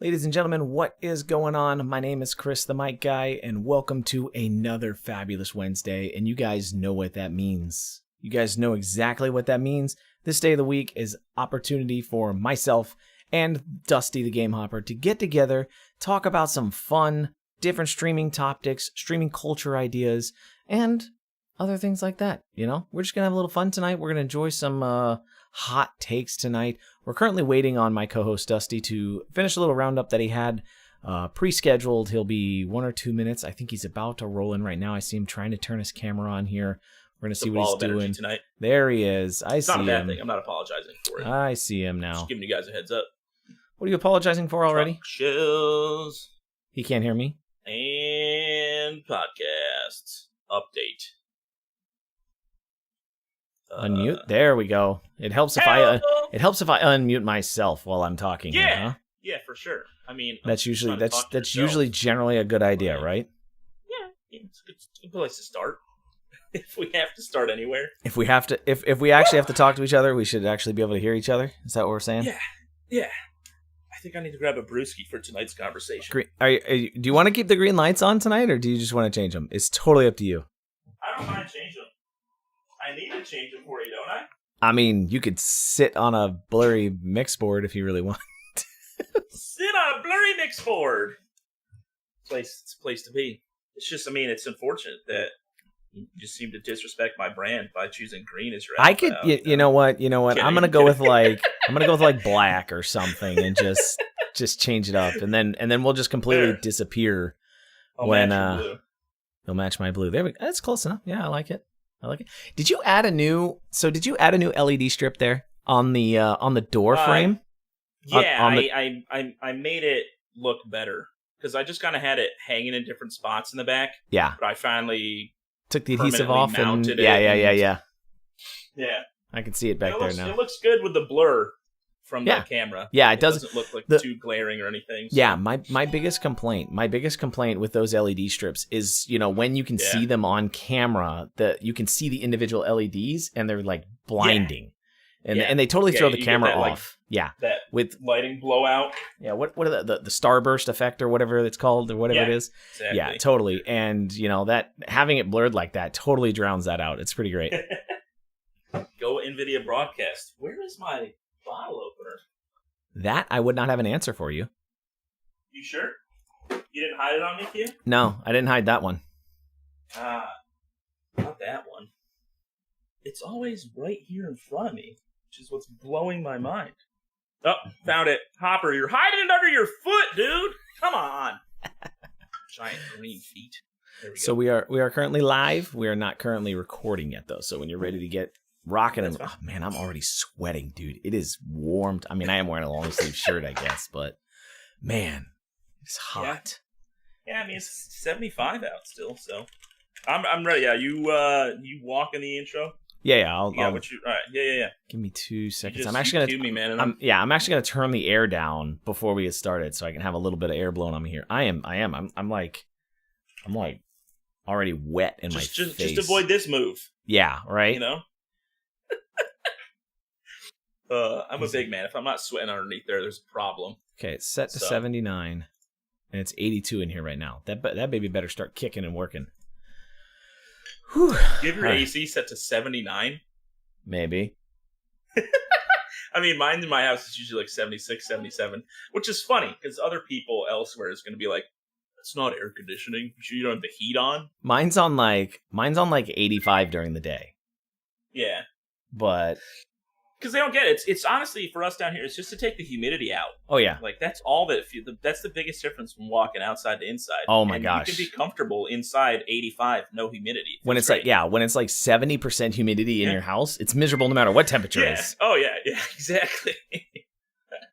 Ladies and gentlemen, what is going on? My name is Chris, the Mic Guy, and welcome to another fabulous Wednesday. And you guys know what that means. You guys know exactly what that means. This day of the week is opportunity for myself and Dusty, the Game Hopper, to get together, talk about some fun, different streaming topics, streaming culture ideas, and other things like that. You know, we're just going to have a little fun tonight. We're going to enjoy some hot takes tonight. We're currently waiting on my co-host Dusty to finish a little roundup that he had pre-scheduled. He'll be 1 or 2 minutes. I think he's about to roll in right now. I see him trying to turn his camera on here. We're going to see what he's doing tonight. There he is. It's not a bad thing. I'm not apologizing for it. I see him now. Just giving you guys a heads up. What are you apologizing for already? Shows. He can't hear me. And podcasts. Update. Unmute. There we go. It helps if I unmute myself while I'm talking. Yeah, here, huh? Yeah, for sure. I mean, that's usually generally a good idea, right? Yeah, it's a good place to start. If we have to start anywhere. If we actually have to talk to each other, we should actually be able to hear each other. Is that what we're saying? Yeah. I think I need to grab a brewski for tonight's conversation. Do you want to keep the green lights on tonight, or do you just want to change them? It's totally up to you. I don't mind changing them. I need to change them for you, don't I? I mean, you could sit on a blurry mix board if you really want. Sit on a blurry mix board. It's a place to be. It's just, it's unfortunate that you just seem to disrespect my brand by choosing green as your outfit. You know what? I'm gonna go with like black or something, and just change it up, and then we'll just completely disappear when you'll match my blue. There we go. That's close enough. Yeah, I like it. Did you add a new LED strip there on the door frame? Yeah, I made it look better because I just kind of had it hanging in different spots in the back. Yeah, but I finally took the adhesive off and yeah. I can see it back there now. It looks good with the blur from the camera. Yeah, it doesn't look like too glaring or anything. So. Yeah, my biggest complaint with those LED strips is, when you can see them on camera, that you can see the individual LEDs and they're like blinding. And they totally throw the camera off. That with lighting blowout. Yeah, what are the starburst effect or whatever it's called or whatever it is. Exactly. Yeah, totally. And that having it blurred like that totally drowns that out. It's pretty great. Go NVIDIA broadcast. Where is my bottle opener? That I would not have an answer for you. You sure? You didn't hide it on me, kid? No, I didn't hide that one. Not that one. It's always right here in front of me, which is what's blowing my mind. Oh, found it. Hopper, you're hiding it under your foot, dude. Come on. Giant green feet. There we go. So we are currently live. We are not currently recording yet, though. So when you're ready to get rocking, and man, I'm already sweating, dude. It is warm. I mean, I am wearing a long sleeve shirt, I guess, but man, it's hot. Yeah, it's 75 out still, so I'm ready. Yeah, you walk in the intro. Yeah. I'll all right. Yeah. Give me 2 seconds. I'm actually gonna turn the air down before we get started, so I can have a little bit of air blowing on me here. I'm like already wet in my face. Just avoid this move. Yeah, right. I'm a big man. If I'm not sweating underneath there's a problem. Okay, it's set to 79, and it's 82 in here right now. That baby better start kicking and working. Whew. You have your AC set to 79? Maybe. Mine in my house is usually like 76, 77, which is funny because other people elsewhere is going to be like, "It's not air conditioning. You sure you don't have the heat on?" Mine's on like 85 during the day. Yeah, but because they don't get it. It's honestly for us down here. It's just to take the humidity out. Oh yeah, like that's all that. That's the biggest difference from walking outside to inside. Oh my gosh, you can be comfortable inside 85, no humidity. When it's like 70% humidity in your house, it's miserable no matter what temperature it is. Oh yeah, exactly.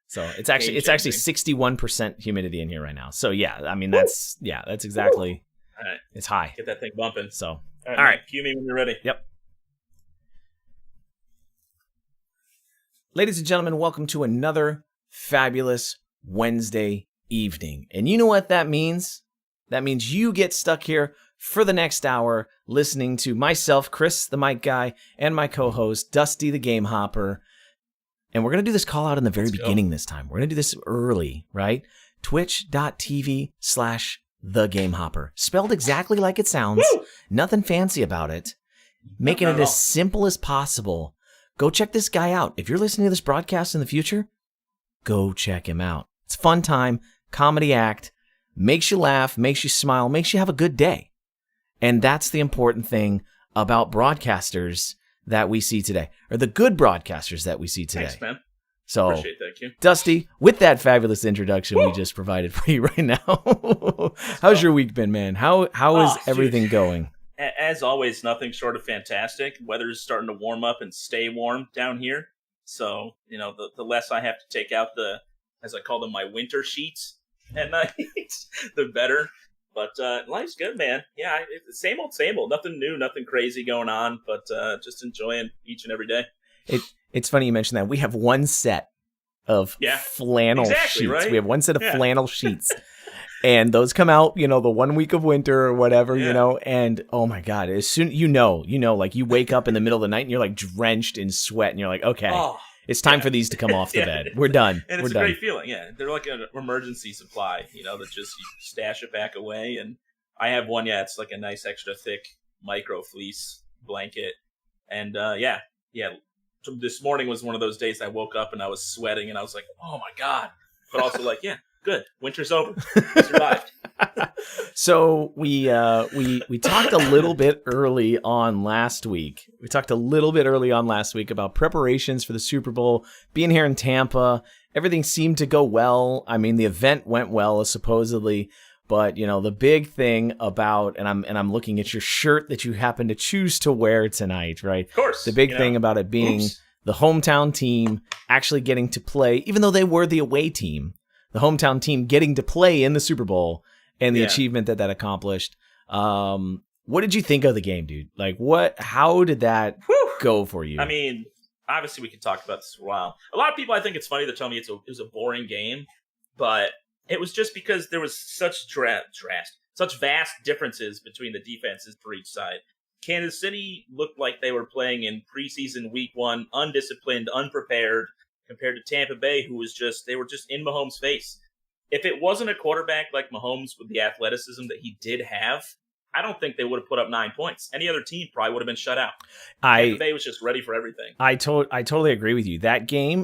So it's actually 61% humidity in here right now. So that's exactly. All right, it's high. Get that thing bumping. So all right. Cue me when you're ready. Yep. Ladies and gentlemen, welcome to another fabulous Wednesday evening. And you know what that means? That means you get stuck here for the next hour listening to myself, Chris, the Mic Guy, and my co-host, Dusty, the Game Hopper. And we're going to do this call out in the very beginning this time. We're going to do this early, right? twitch.tv/thegamehopper. Spelled exactly like it sounds. Woo! Nothing fancy about it. Making Not it at as all. simple as possible. Go check this guy out. If you're listening to this broadcast in the future, go check him out. It's a fun time, comedy act, makes you laugh, makes you smile, makes you have a good day. And that's the important thing about broadcasters that we see today, or the good broadcasters that we see today. Thanks, man. So, Appreciate that, Q. Dusty, with that fabulous introduction we just provided for you right now, how's your week been, man? How is everything going? As always, nothing short of fantastic. Weather's starting to warm up and stay warm down here. So, the less I have to take out as I call them, my winter sheets at night, the better. But life's good, man. Yeah, same old. Nothing new, nothing crazy going on, but just enjoying each and every day. It's funny you mentioned that. We have one set of flannel sheets. Right? We have one set of flannel sheets. And those come out, the 1 week of winter or whatever, and oh my God, as soon, like you wake up in the middle of the night and you're like drenched in sweat and you're like, okay, it's time for these to come off the bed. We're done. And it's a great feeling. Yeah. They're like an emergency supply, that just you stash it back away. And I have one. Yeah. It's like a nice extra thick micro fleece blanket. And this morning was one of those days I woke up and I was sweating and I was like, oh my God. But also like, good. Winter's over. We survived. So we talked a little bit early on last week. About preparations for the Super Bowl, being here in Tampa. Everything seemed to go well. I mean, the event went well, supposedly. But the big thing about, and I'm looking at your shirt that you happen to choose to wear tonight, right? Of course. The big thing about it being the hometown team actually getting to play, even though they were the away team. The hometown team getting to play in the Super Bowl and the achievement that accomplished. What did you think of the game, dude? Like, how did that go for you? I mean, obviously we could talk about this for a while. A lot of people, I think it's funny, they're telling me it was a boring game, but it was just because there was such vast differences between the defenses for each side. Kansas City looked like they were playing in preseason week 1, undisciplined, unprepared, compared to Tampa Bay, they were just in Mahomes' face. If it wasn't a quarterback like Mahomes with the athleticism that he did have, I don't think they would have put up 9 points. Any other team probably would have been shut out. Tampa Bay was just ready for everything. I totally agree with you. That game,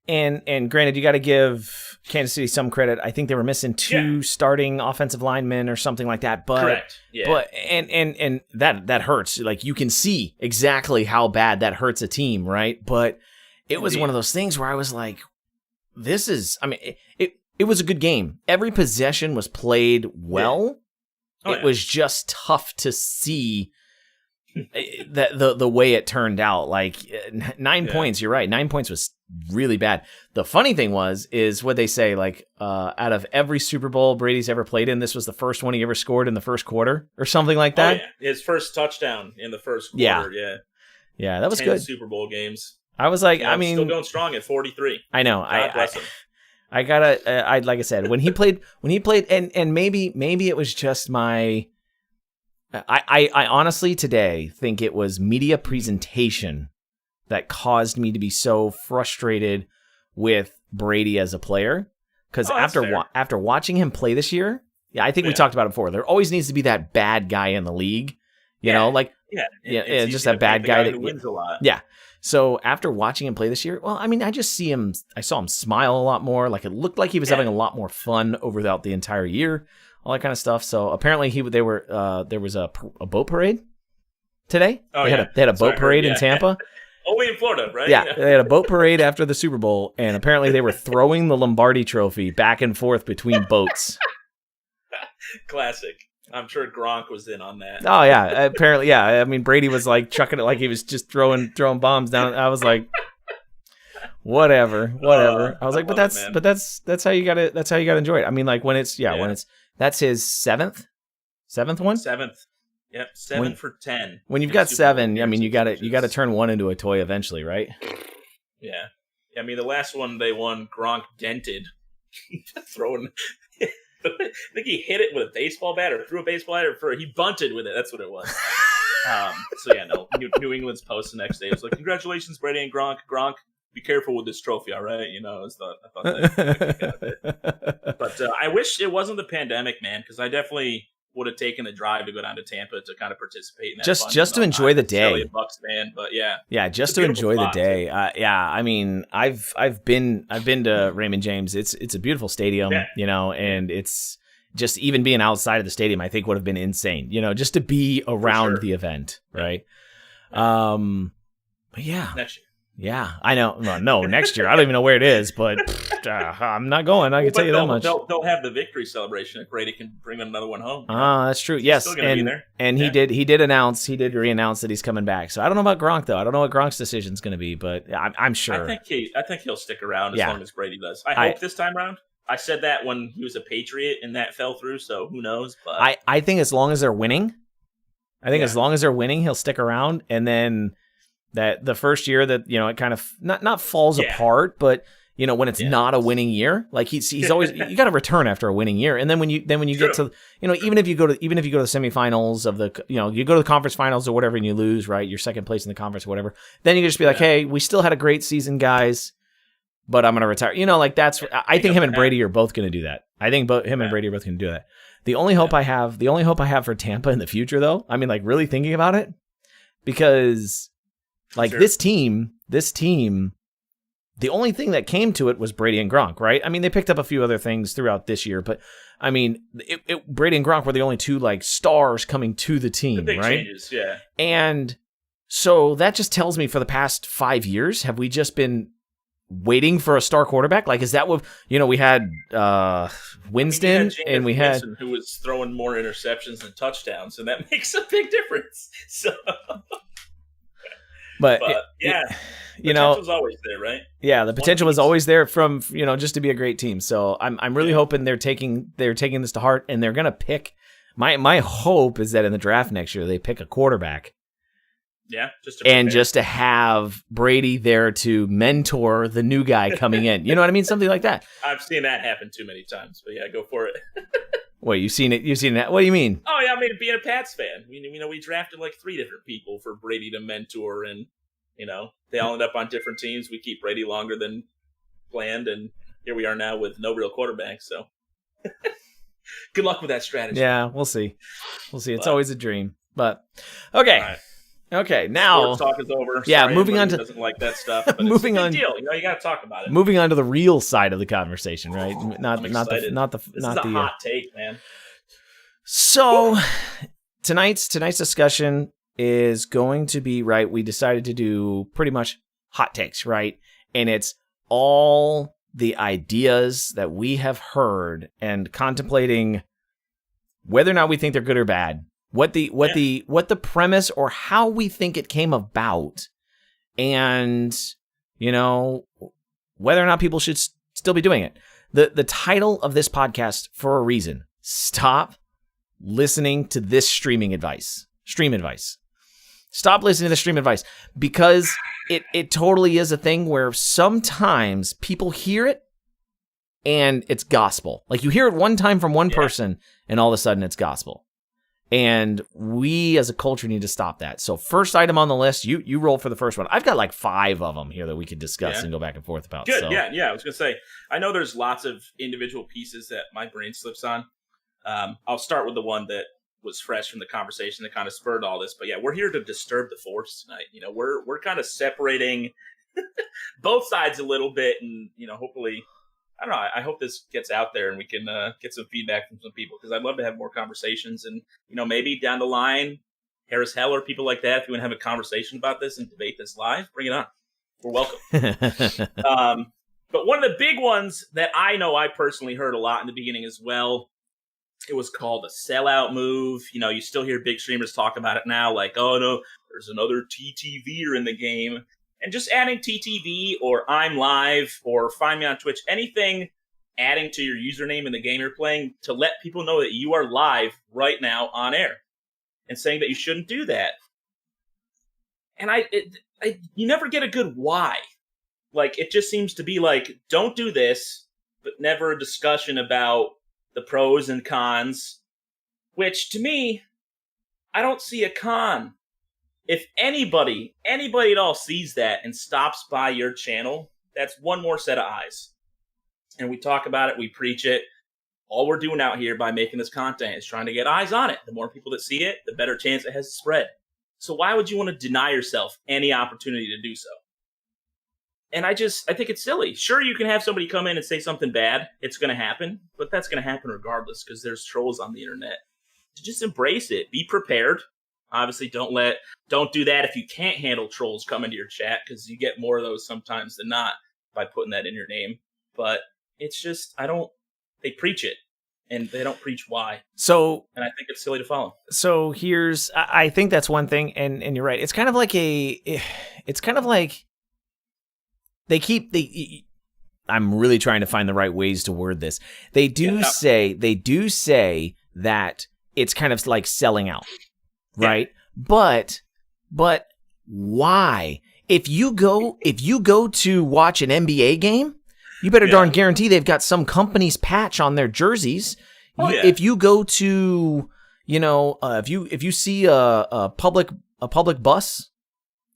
and granted, you got to give Kansas City some credit. I think they were missing 2 starting offensive linemen or something like that. But, correct. Yeah. But and that hurts. Like, you can see exactly how bad that hurts a team, right? But it was one of those things where I was like, it was a good game. Every possession was played well. It was just tough to see that the way it turned out. Like 9 points, you're right. 9 points was really bad. The funny thing is what they say, like, out of every Super Bowl Brady's ever played in, this was the first one he ever scored in the first quarter or something like that. His first touchdown in the first quarter. Yeah, that was 10 good. Super Bowl games. I was like, still going strong at 43. I know. God bless him. I gotta. Like I said, when he played, and maybe it was just my. I honestly today think it was media presentation that caused me to be so frustrated with Brady as a player. Because after watching him play this year, I think we talked about it before. There always needs to be that bad guy in the league. You know, like just that bad guy that wins a lot. Yeah. So after watching him play this year, well, I mean, I saw him smile a lot more. Like, it looked like he was having a lot more fun throughout the entire year, all that kind of stuff. So apparently there was a boat parade today. They had a boat parade in Tampa. Only in Florida, right? Yeah, they had a boat parade after the Super Bowl, and apparently they were throwing the Lombardi Trophy back and forth between boats. Classic. I'm sure Gronk was in on that. Oh yeah, apparently I mean, Brady was like chucking it like he was just throwing bombs down. I was like, whatever. I was like, but that's how you gotta enjoy it. I mean, like when that's his seventh one. Seventh. Yep, 7 for 10. When you've got 7, I mean, you gotta turn one into a toy eventually, right? Yeah. I mean, the last one they won, Gronk dented, throwing. I think he hit it with a baseball bat or threw a baseball bat, or he bunted with it. That's what it was. New England's post the next day. It was like, congratulations, Brady and Gronk. Gronk be careful with this trophy, all right? I thought that. But I wish it wasn't the pandemic, man, because I definitely would have taken the drive to go down to Tampa to kind of participate in that. Just to enjoy the day. A Bucks fan, but yeah, just to enjoy the day. Yeah, I mean, I've been to Raymond James. It's a beautiful stadium, and it's just even being outside of the stadium, I think would have been insane. Just to be around the event, right? But yeah. Next year. Yeah, I know. Well, no, next year. I don't even know where it is, but I'm not going. I can tell you that much. They'll have the victory celebration if Brady can bring another one home. That's true. Yes, and he did re-announce that he's coming back. So I don't know about Gronk though. I don't know what Gronk's decision is going to be, but I'm sure. I think he'll stick around as long as Brady does. I hope this time around. I said that when he was a Patriot and that fell through. So who knows? But I think as long as they're winning, as long as they're winning, he'll stick around, and then. That the first year that it kind of not falls apart, but when it's not a winning year, like he's always you got to return after a winning year, and then when you get to even if you go to the semifinals of the you go to the conference finals or whatever and you lose, right, you're second place in the conference or whatever, then you can just be like, hey, we still had a great season, guys, but I'm gonna retire. That's I think him and Brady are both gonna do that. I think him and Brady are both gonna do that. The only hope I have for Tampa in the future, though, I mean, like really thinking about it, because. Like this team, the only thing that came to it was Brady and Gronk, right? I mean, they picked up a few other things throughout this year, but I mean, Brady and Gronk were the only two like stars coming to the team, the big right? Changes, yeah. And so that just tells me for the past 5 years, have we just been waiting for a star quarterback? Like, is that what we had Winston and we had Winston, who was throwing more interceptions than touchdowns, and that makes a big difference. So. But potential was always there, right? Yeah, the potential was always there from just to be a great team. So I'm really hoping they're taking this to heart, and they're gonna pick. My hope is that in the draft next year they pick a quarterback. Yeah, just to have Brady there to mentor the new guy coming in. You know what I mean? Something like that. I've seen that happen too many times, but yeah, go for it. Wait, you've seen it? You've seen that? What do you mean? Oh yeah, I mean, being a Pats fan, we drafted like 3 different people for Brady to mentor, and they all end up on different teams. We keep Brady longer than planned, and here we are now with no real quarterback. So, good luck with that strategy. Yeah, we'll see. It's always a dream, but okay. Right. Okay, now sports talk is over. Yeah, Sorry, moving on to doesn't like that stuff. But moving it's a on. Deal. You got to talk about it. Moving on to the real side of the conversation, right? Not the hot take, man. So tonight's discussion is going to be right. We decided to do pretty much hot takes, right? And it's all the ideas that we have heard and contemplating whether or not we think they're good or bad. What the premise or how we think it came about, and whether or not people should still be doing it. The title of this podcast for a reason. Stop listening to this stream advice. Stop listening to the stream advice, because it totally is a thing where sometimes people hear it and it's gospel. Like you hear it one time from one person and all of a sudden it's gospel. And we as a culture need to stop that. So first item on the list, you roll for the first one. I've got like 5 of them here that we could discuss and go back and forth about. Good, so. yeah. I was going to say, I know there's lots of individual pieces that my brain slips on. I'll start with the one that was fresh from the conversation that kind of spurred all this. But yeah, we're here to disturb the force tonight. We're kind of separating both sides a little bit, and hopefully, I don't know. I hope this gets out there and we can get some feedback from some people, because I'd love to have more conversations. And, maybe down the line, Harris Heller, people like that, if you want to have a conversation about this and debate this live, bring it on. We're welcome. But one of the big ones that I know I personally heard a lot in the beginning as well, it was called a sellout move. You still hear big streamers talk about it now, like, oh, no, there's another TTVer in the game. And just adding TTV or I'm live or find me on Twitch, anything adding to your username in the game you're playing to let people know that you are live right now on air, and saying that you shouldn't do that. And you never get a good why. Like, it just seems to be like, don't do this, but never a discussion about the pros and cons, which to me, I don't see a con if anybody at all sees that and stops by your channel, that's one more set of eyes. And we talk about it, we preach it. All we're doing out here by making this content is trying to get eyes on it. The more people that see it, the better chance it has to spread. So why would you want to deny yourself any opportunity to do so? And I think it's silly. Sure, you can have somebody come in and say something bad. It's going to happen, but that's going to happen regardless because there's trolls on the internet. Just embrace it. Be prepared. Obviously, don't do that if you can't handle trolls coming to your chat because you get more of those sometimes than not by putting that in your name. But it's just, they preach it and they don't preach why. So, and I think it's silly to follow. So I think that's one thing. And you're right. It's kind of like I'm really trying to find the right ways to word this. They do say that it's kind of like selling out, right? Yeah. But why? If you go to watch an NBA game, you better darn guarantee they've got some company's patch on their jerseys. If you go to, if you see a public bus,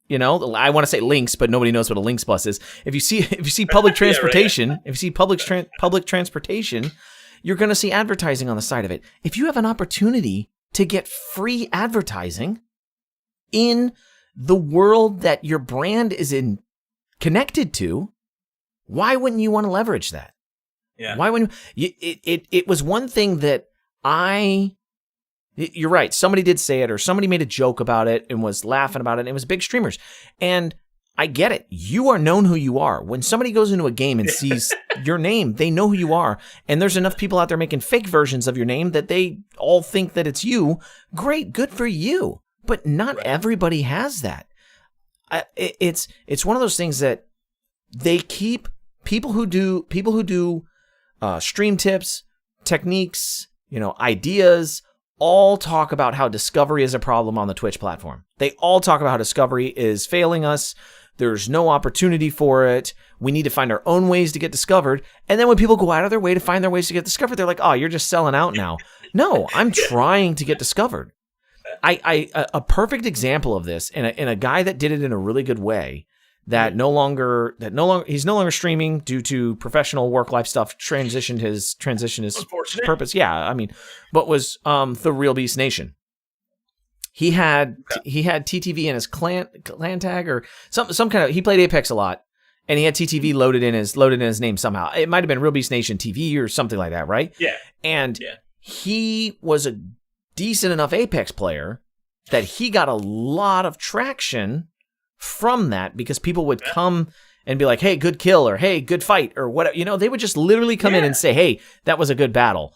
I want to say links, but nobody knows what a links bus is. If you see public transportation, if you see public transportation, you're going to see advertising on the side of it. If you have an opportunity to get free advertising in the world that your brand is connected to, why wouldn't you want to leverage that? Yeah. Why wouldn't you? It was one thing that you're right. Somebody did say it, or somebody made a joke about it and was laughing about it. And it was big streamers. And I get it. You are known who you are. When somebody goes into a game and sees your name, they know who you are. And there's enough people out there making fake versions of your name that they all think that it's you. Great. Good for you. But not everybody has that. It's one of those things that they keep people who do stream tips, techniques, ideas, all talk about how discovery is a problem on the Twitch platform. They all talk about how discovery is failing us. There's no opportunity for it. We need to find our own ways to get discovered. And then when people go out of their way to find their ways to get discovered, they're like, oh, you're just selling out now. No, I'm trying to get discovered. A perfect example of this, and a guy that did it in a really good way, he's no longer streaming due to professional work-life stuff, transitioned his purpose. Yeah, I mean, but was the Real Beast Nation. He had TTV in his clan tag or some kind of, he played Apex a lot, and he had TTV loaded in his name somehow. It might have been Real Beast Nation TV or something like that, right? Yeah. And he was a decent enough Apex player that he got a lot of traction from that because people would come and be like, hey, good kill, or hey, good fight, or whatever. They would just literally come in and say, hey, that was a good battle.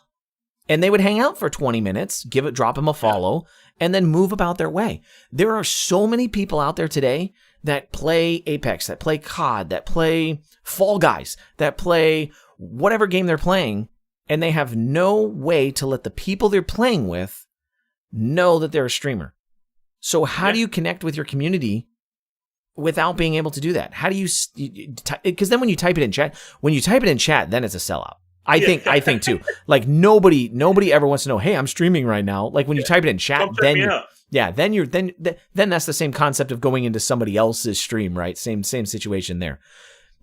And they would hang out for 20 minutes, drop him a follow, and then move about their way. There are so many people out there today that play Apex, that play COD, that play Fall Guys, that play whatever game they're playing, and they have no way to let the people they're playing with know that they're a streamer. So how do you connect with your community without being able to do that? How do you, because then when you type it in chat, then it's a sellout. I think too. Like nobody ever wants to know, hey, I'm streaming right now. Like when you type it in chat, then that's the same concept of going into somebody else's stream, right? Same situation there.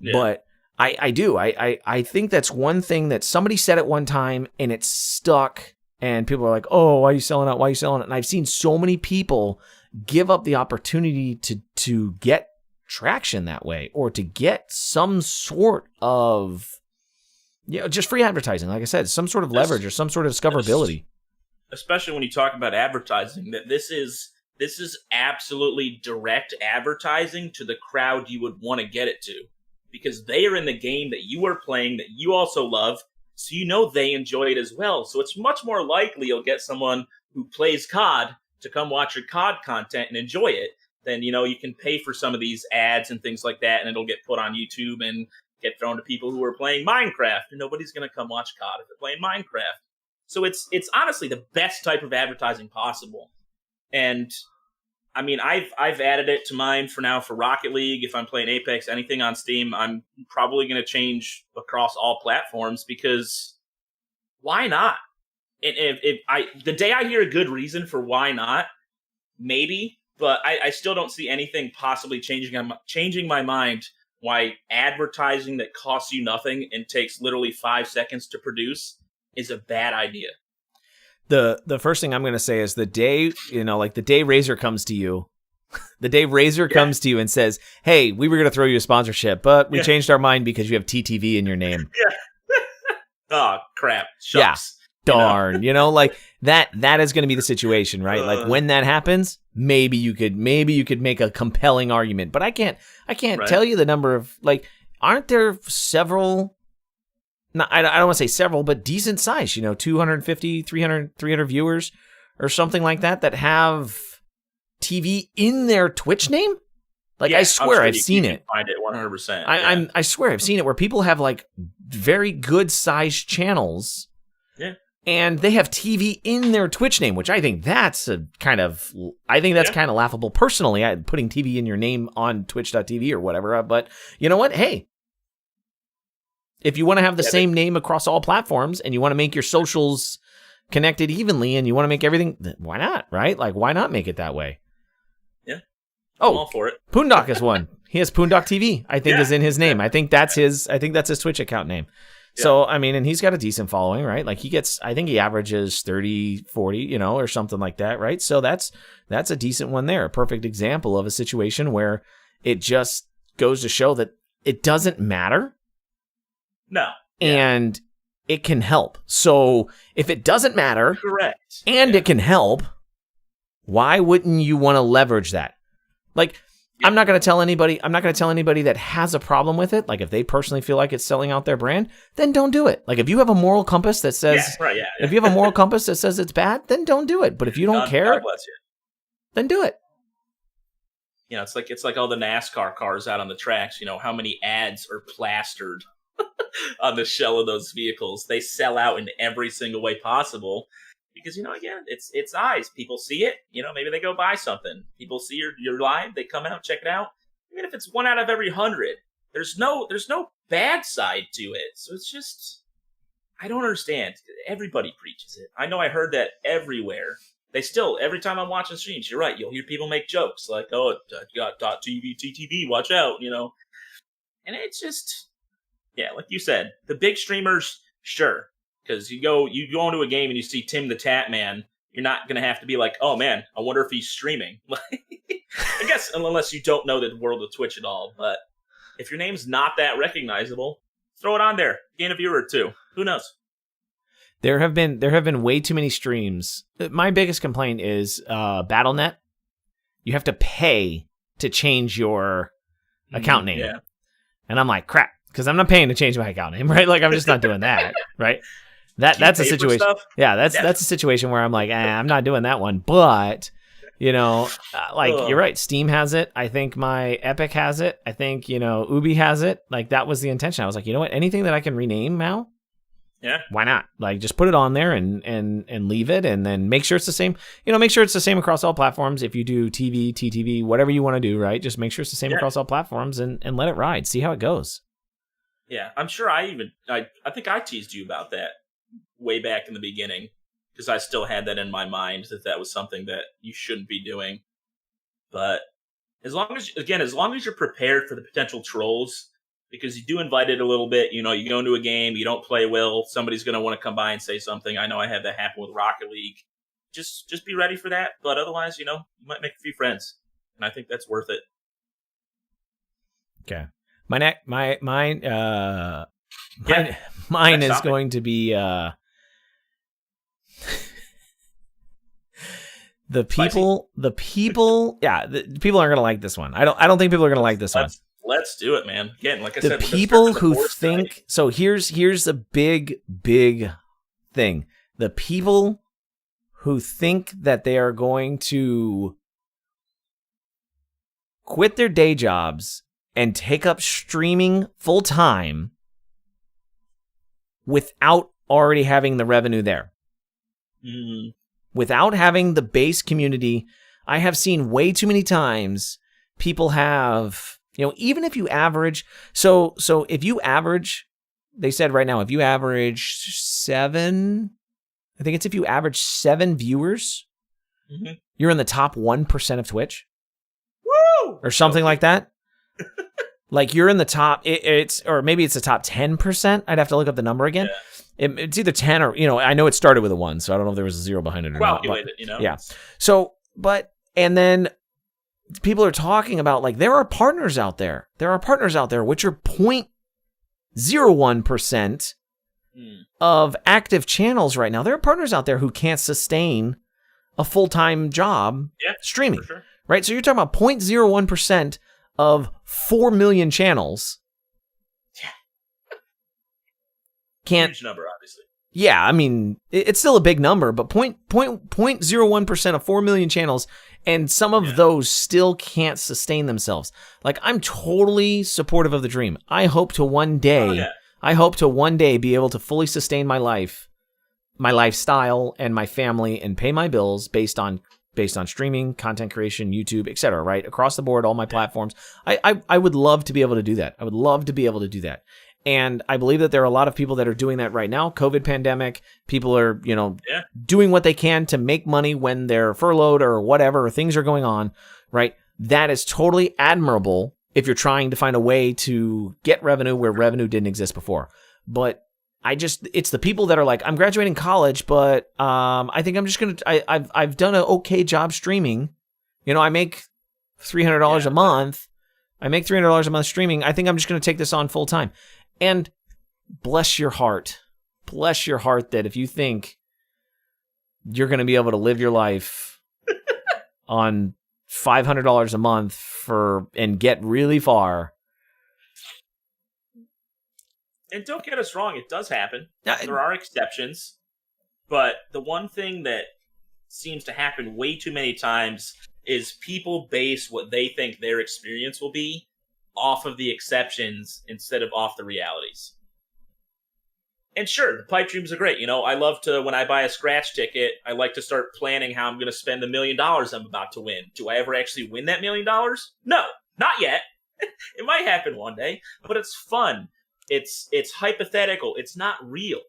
Yeah. But I think that's one thing that somebody said at one time and it stuck, and people are like, oh, why are you selling out? Why are you selling it? And I've seen so many people give up the opportunity to get traction that way, or to get some sort of, just free advertising. Like I said, some sort of leverage or some sort of discoverability. Especially when you talk about advertising, that this is absolutely direct advertising to the crowd you would want to get it to, because they are in the game that you are playing, that you also love, so they enjoy it as well. So it's much more likely you'll get someone who plays COD to come watch your COD content and enjoy it than, you can pay for some of these ads and things like that, and it'll get put on YouTube and get thrown to people who are playing Minecraft, and nobody's going to come watch COD if they're playing Minecraft. So it's honestly the best type of advertising possible. And I mean, I've added it to mine for now for Rocket League. If I'm playing Apex, anything on Steam, I'm probably going to change across all platforms, because why not? The day I hear a good reason for why not, maybe, But I still don't see anything possibly changing my mind why advertising that costs you nothing and takes literally 5 seconds to produce is a bad idea. The first thing I'm going to say is the day, like the day Razer comes to you, comes to you and says, hey, we were going to throw you a sponsorship, but we changed our mind because you have TTV in your name. Yeah. Oh, crap. Shucks. Yeah. Darn. Like that is going to be the situation, right? Like when that happens, maybe you could make a compelling argument, but I can't tell you the number of, like, aren't there several, I don't want to say several, but decent size, 250, 300 viewers or something like that have TV in their Twitch name? Like, I swear I've seen it. Find it 100%. I swear I've seen it where people have like very good sized channels. Yeah. And they have TV in their Twitch name, which I think that's kind of laughable personally, putting TV in your name on twitch.tv or whatever. But you know what? Hey, if you want to have the same name across all platforms and you want to make your socials connected evenly and you want to make everything, why not? Right? Like, why not make it that way? Yeah. Oh, I'm all for it. Poondock is one. He has Poondock TV, I think, is in his name. I think that's his Twitch account name. Yeah. So, I mean, and he's got a decent following, right? Like I think he averages 30, 40, or something like that, right? So that's a decent one there. A perfect example of a situation where it just goes to show that it doesn't matter. No. And it can help. So if it doesn't matter, correct, and it can help, why wouldn't you want to leverage that? Like, I'm not going to tell anybody that has a problem with it. Like, if they personally feel like it's selling out their brand, then don't do it. Like, if you have a moral compass that says, if you have a moral compass that says it's bad, then don't do it. But if you don't care, God bless you. Then do it. It's like all the NASCAR cars out on the tracks. How many ads are plastered on the shell of those vehicles? They sell out in every single way possible. Because, again, it's eyes. People see it. Maybe they go buy something. People see your live. They come out, check it out. Even if it's 1 out of every 100, there's no bad side to it. So it's just, I don't understand. Everybody preaches it. I know I heard that everywhere. They still, every time I'm watching streams, you're right, you'll hear people make jokes like, oh, you got .tv, TTV, watch out, And it's just, like you said, the big streamers, sure. Because you go into a game and you see Tim the Tat Man, you're not going to have to be like, oh man, I wonder if he's streaming. I guess unless you don't know the world of Twitch at all. But if your name's not that recognizable, throw it on there. Gain a viewer or two. Who knows? There have been way too many streams. My biggest complaint is Battle.net. You have to pay to change your account name. Yeah. And I'm like, crap, because I'm not paying to change my account name, right? Like, I'm just not doing that, right? That's a situation. Yeah, that's a situation where I'm like, I'm not doing that one. But, you're right. Steam has it. I think my Epic has it. I think, Ubi has it. Like, that was the intention. I was like, you know what? Anything that I can rename now, why not? Like, just put it on there and leave it, and then make sure it's the same. Make sure it's the same across all platforms. If you do TV, TTV, whatever you want to do, right? Just make sure it's the same across all platforms and let it ride. See how it goes. Yeah, I'm sure I think I teased you about that way back in the beginning, because I still had that in my mind that was something that you shouldn't be doing. But as long as you're prepared for the potential trolls, because you do invite it a little bit, you go into a game, you don't play well, somebody's going to want to come by and say something. I know I had that happen with Rocket League. Just be ready for that. But otherwise, you might make a few friends, and I think that's worth it. Okay. Mine is going to be the people aren't going to like this one. I don't think people are going to like this one. Let's do it, man. Again, like I said, the people who think, so here's the big thing. The people who think that they are going to quit their day jobs and take up streaming full time without already having the revenue there. Mm-hmm. Without having the base community. I have seen way too many times people have, even if you average, so if you average, they said right now, if you average 7, I think it's if you average 7 viewers, you're in the top 1% of Twitch. or something like that. Like you're in the top, or maybe it's the top 10%. I'd have to look up the number again. Yeah. It's either 10 or, I know it started with a 1, so I don't know if there was a 0 behind it or not. Calculate it, Yeah. So, and then people are talking about, like, there are partners out there. There are partners out there which are 0.01% of active channels right now. There are partners out there who can't sustain a full-time job streaming. For sure. Right? So you're talking about 0.01% of 4 million channels. Yeah. Huge number, obviously. Yeah, I mean, it's still a big number, but 0.01% of 4 million channels, and some of those still can't sustain themselves. Like, I'm totally supportive of the dream. I hope to one day be able to fully sustain my life, my lifestyle, and my family, and pay my bills based on streaming, content creation, YouTube, etc. Right, across the board, all my platforms. I would love to be able to do that. I would love to be able to do that. And I believe that there are a lot of people that are doing that right now. COVID pandemic, people are, doing what they can to make money when they're furloughed or whatever, or things are going on, right? That is totally admirable if you're trying to find a way to get revenue where revenue didn't exist before. But it's the people that are like, I'm graduating college, but I think I'm just going to, I've done an okay job streaming. I make $300 a month. I make $300 a month streaming. I think I'm just going to take this on full time. And bless your heart that if you think you're going to be able to live your life on $500 a month and get really far. And don't get us wrong, it does happen. There are exceptions. But the one thing that seems to happen way too many times is people base what they think their experience will be off of the exceptions instead of off the realities. And sure, the pipe dreams are great. I love to, when I buy a scratch ticket, I like to start planning how I'm going to spend the $1 million I'm about to win. Do I ever actually win that $1 million? No, not yet. It might happen one day, but it's fun. It's hypothetical. It's not real.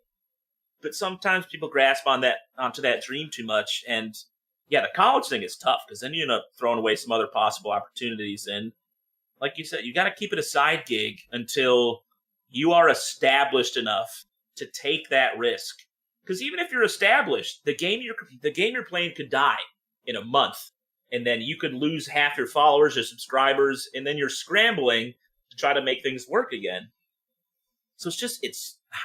But sometimes people grasp onto that dream too much. And yeah, the college thing is tough because then you end up throwing away some other possible opportunities. And like you said, you got to keep it a side gig until you are established enough to take that risk. Because even if you're established, the game you're playing could die in a month, and then you could lose half your followers or subscribers, and then you're scrambling to try to make things work again. So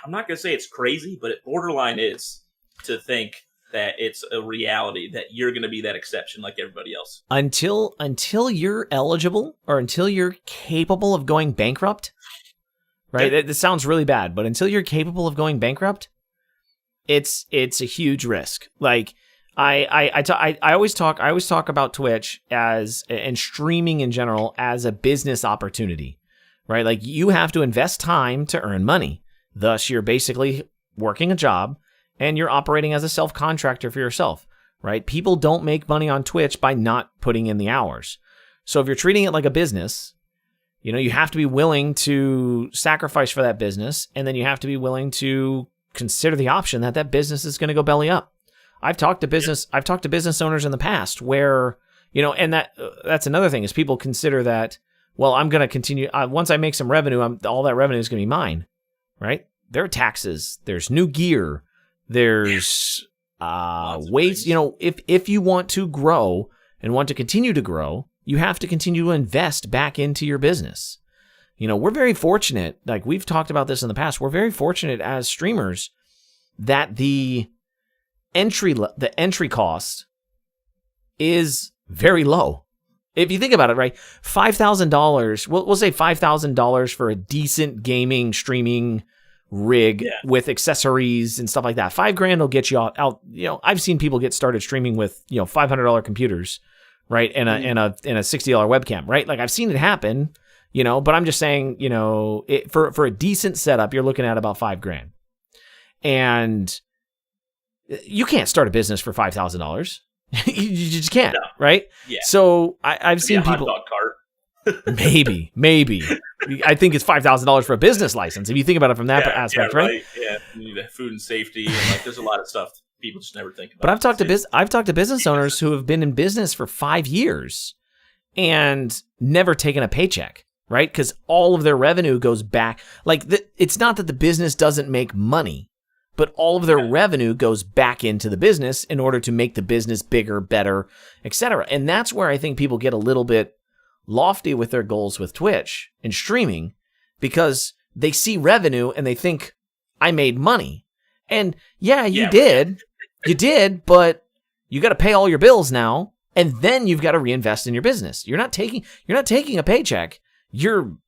I'm not going to say it's crazy, but it borderline is to think that it's a reality that you're going to be that exception like everybody else. Until you're eligible or until you're capable of going bankrupt, right? Yeah. This sounds really bad, but until you're capable of going bankrupt, it's a huge risk. Like I always talk about Twitch and streaming in general as a business opportunity, right? Like you have to invest time to earn money. Thus, you're basically working a job and you're operating as a self-contractor for yourself, right? People don't make money on Twitch by not putting in the hours. So if you're treating it like a business, you have to be willing to sacrifice for that business, and then you have to be willing to consider the option that business is going to go belly up. I've talked to business owners in the past where, and that's another thing is people consider that, well, I'm going to continue once I make some revenue, all that revenue is going to be mine, right? There are taxes, there's new gear, there's ways, if you want to grow and want to continue to grow, you have to continue to invest back into your business. We're very fortunate, like we've talked about this in the past, we're very fortunate as streamers that the entry cost is very low. If you think about it, right? $5,000, we'll say $5,000 for a decent gaming streaming rig with accessories and stuff like that. $5,000 will get you out. I've seen people get started streaming with $500 computers, right, and a $60 webcam, right? Like I've seen it happen, But I'm just saying, for a decent setup, you're looking at about $5,000, and you can't start a business for $5,000. You just can't, right? Yeah. So I've seen people. Hot dog cart. Maybe. I think it's $5,000 for a business license if you think about it from that aspect, right? Yeah, you need food and safety, and there's a lot of stuff people just never think about. But I've talked to business owners who have been in business for 5 years, and never taken a paycheck, right? Because all of their revenue goes back. Like, it's not that the business doesn't make money, but all of their revenue goes back into the business in order to make the business bigger, better, etc. And that's where I think people get a little bit lofty with their goals with Twitch and streaming, because they see revenue and they think, I made money. And you did, but you got to pay all your bills now, and then you've got to reinvest in your business. You're not taking a paycheck. You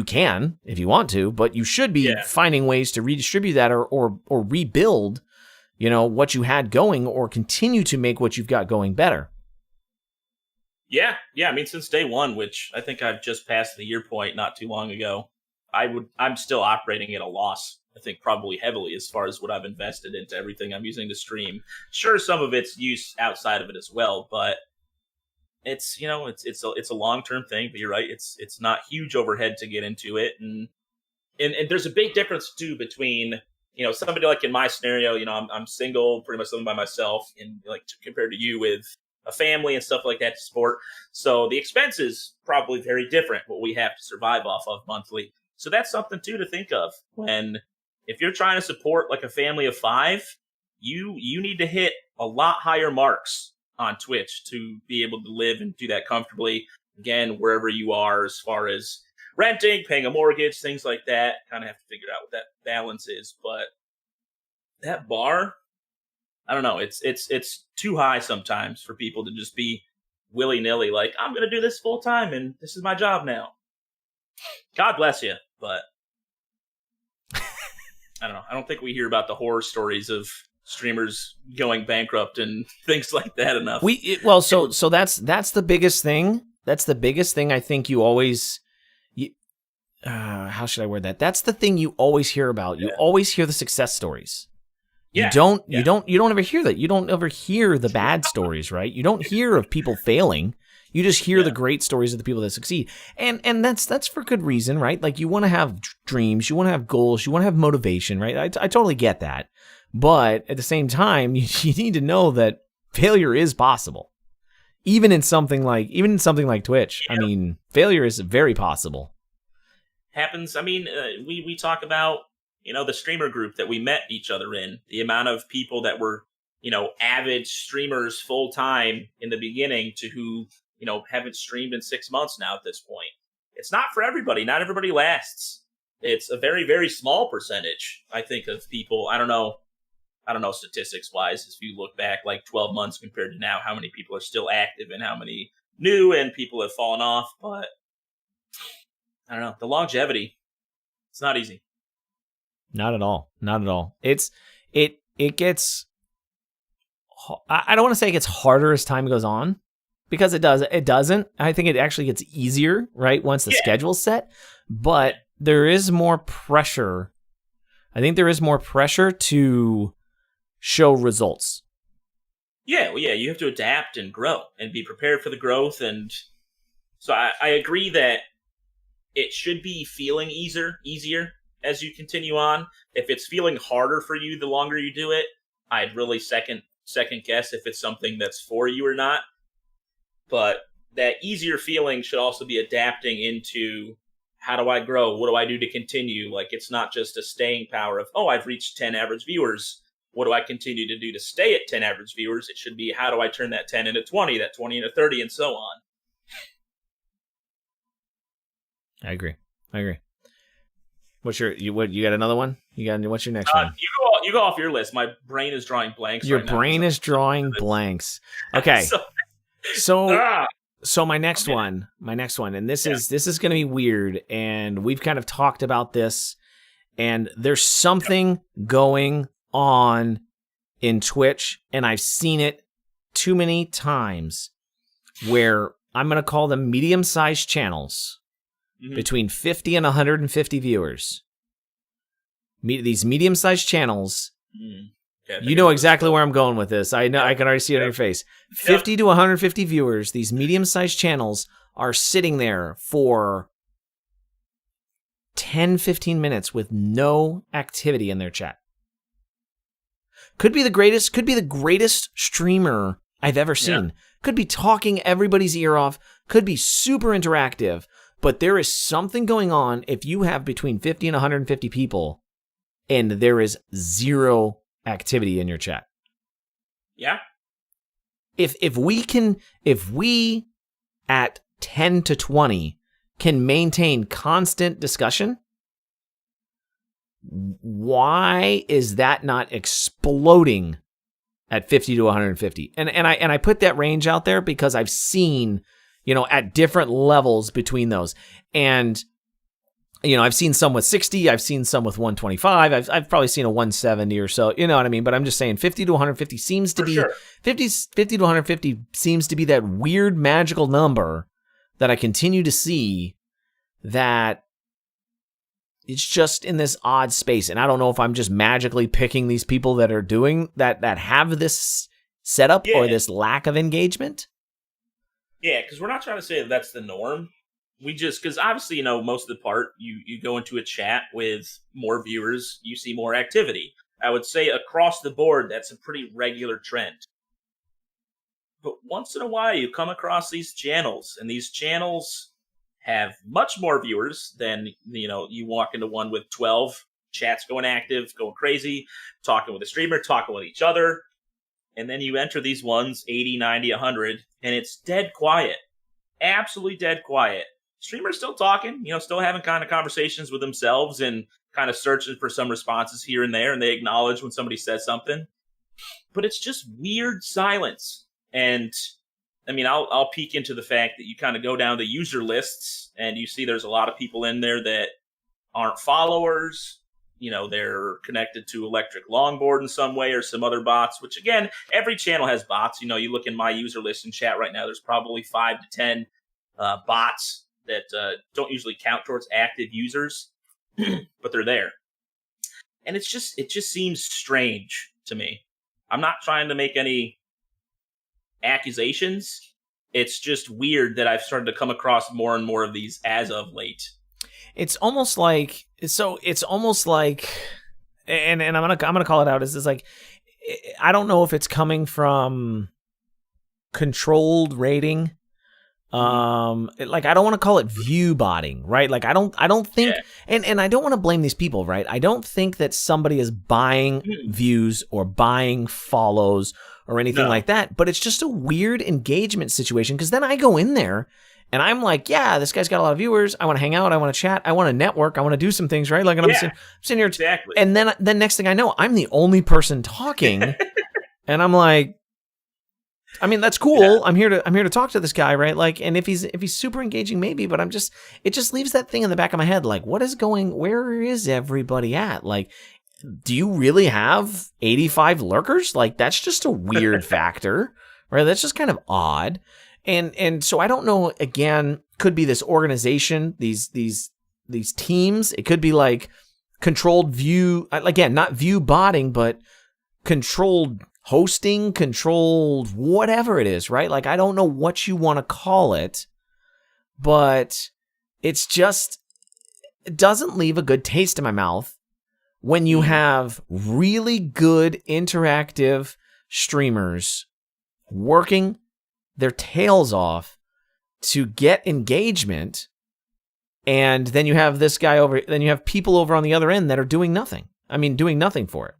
can if you want to, but you should be finding ways to redistribute that or rebuild, what you had going, or continue to make what you've got going better. Yeah. I mean, since day one, which I think I've just passed the year point not too long ago, I'm still operating at a loss. I think probably heavily as far as what I've invested into everything I'm using to stream. Sure, some of it's use outside of it as well, but it's a long-term thing. But you're right, it's not huge overhead to get into it, and there's a big difference too between somebody like in my scenario. I'm single, pretty much living by myself, and compared to you with a family and stuff like that to support. So the expense is probably very different what we have to survive off of monthly. So that's something too to think of when, if you're trying to support like a family of 5, you need to hit a lot higher marks on Twitch to be able to live and do that comfortably. Again, wherever you are, as far as renting, paying a mortgage, things like that, kind of have to figure out what that balance is. But that bar, I don't know. It's too high sometimes for people to just be willy-nilly like, I'm going to do this full time and this is my job now. God bless you, but I don't know. I don't think we hear about the horror stories of streamers going bankrupt and things like that enough. So that's the biggest thing. That's the biggest thing I think you always. How should I word that? That's the thing you always hear about. You always hear the success stories. You don't ever hear that. You don't ever hear the bad stories, right? You don't hear of people failing. You just hear the great stories of the people that succeed. And that's for good reason, right? Like, you want to have dreams, you want to have goals, you want to have motivation, right? I totally get that. But at the same time, you need to know that failure is possible. Even in something like Twitch. Yeah. I mean, failure is very possible. Happens. I mean, we talk about, the streamer group that we met each other in, the amount of people that were, avid streamers full time in the beginning to who, haven't streamed in 6 months now at this point. It's not for everybody. Not everybody lasts. It's a very, very small percentage, I think, of people. I don't know statistics wise, if you look back like 12 months compared to now, how many people are still active and how many new and people have fallen off. But I don't know. The longevity, it's not easy. Not at all. Not at all. It gets, I don't want to say it gets harder as time goes on, because it does. It doesn't. I think it actually gets easier, right, once the schedule's set. But there is more pressure. I think there is more pressure to show results. Yeah, you have to adapt and grow and be prepared for the growth. And so I agree that it should be feeling easier as you continue on. If it's feeling harder for you the longer you do it, I'd really second guess if it's something that's for you or not. But that easier feeling should also be adapting into, how do I grow? What do I do to continue? Like, it's not just a staying power of, I've reached 10 average viewers. What do I continue to do to stay at 10 average viewers? It should be, how do I turn that 10 into 20, that 20 into 30, and so on. I agree. What's you got another one? What's your next one? You go off your list. My brain is drawing blanks. Your brain is drawing blanks. Okay. So my next one, and this is going to be weird, and we've kind of talked about this, and there's something going on in Twitch, and I've seen it too many times, where I'm going to call them medium-sized channels, between 50 and 150 viewers. These medium-sized channels. Yeah, you know exactly where I'm going with this. I know. I can already see it on your face. 50 to 150 viewers. These medium-sized channels are sitting there for 10, 15 minutes with no activity in their chat. Could be the greatest streamer I've ever seen. could be talking everybody's ear off, could be super interactive, but there is something going on if you have between 50 and 150 people and there is zero activity in your chat. Yeah. If we at 10 to 20 can maintain constant discussion, why is that not exploding at 50 to 150? And I put that range out there because I've seen, at different levels between those. And I've seen some with 60, I've seen some with 125, I've probably seen a 170 or so, you know what I mean? But I'm just saying 50 to 150 seems to be, sure. 50 to 150 seems to be that weird magical number that I continue to see, that it's just in this odd space. And I don't know if I'm just magically picking these people that are doing that have this setup or this lack of engagement. Yeah, because we're not trying to say that that's the norm. We just, because obviously, most of the part, you go into a chat with more viewers, you see more activity. I would say across the board, that's a pretty regular trend. But once in a while, you come across these channels, and these channels have much more viewers than, you walk into one with 12 chats going active, going crazy, talking with a streamer, talking with each other. And then you enter these ones, 80, 90, 100, and it's dead quiet. Absolutely dead quiet. Streamers still talking, still having kind of conversations with themselves and kind of searching for some responses here and there, and they acknowledge when somebody says something. But it's just weird silence. And I mean, I'll peek into the fact that you kind of go down the user lists and you see there's a lot of people in there that aren't followers. They're connected to Electric Longboard in some way or some other bots, which again, every channel has bots. You look in my user list in chat right now, there's probably 5 to 10 bots that don't usually count towards active users, but they're there. And it just seems strange to me. I'm not trying to make any accusations. It's just weird that I've started to come across more and more of these as of late. It's almost like, and I'm gonna call it out. Is like, I don't know if it's coming from controlled rating. Like, I don't want to call it view botting, right? Like, I don't think, and I don't want to blame these people, right? I don't think that somebody is buying views or buying follows or anything like that, but it's just a weird engagement situation. Because then I go in there and I'm like, yeah, this guy's got a lot of viewers. I want to hang out. I want to chat. I want to network. I want to do some things, right? Like, and I'm sitting here, exactly. And then next thing I know, I'm the only person talking, and I'm like, I mean, that's cool. Yeah. I'm here to talk to this guy, right? Like, and if he's super engaging, maybe, but it just leaves that thing in the back of my head. Like, where is everybody at? Like, do you really have 85 lurkers? Like, that's just a weird factor, right? That's just kind of odd. And so I don't know, again, could be this organization, these teams. It could be like controlled view, again, not view botting, but controlled hosting, controlled whatever it is, right? Like, I don't know what you want to call it, but it doesn't leave a good taste in my mouth when you have really good interactive streamers working their tails off to get engagement, and then you have people over on the other end that are doing nothing. I mean, doing nothing for it.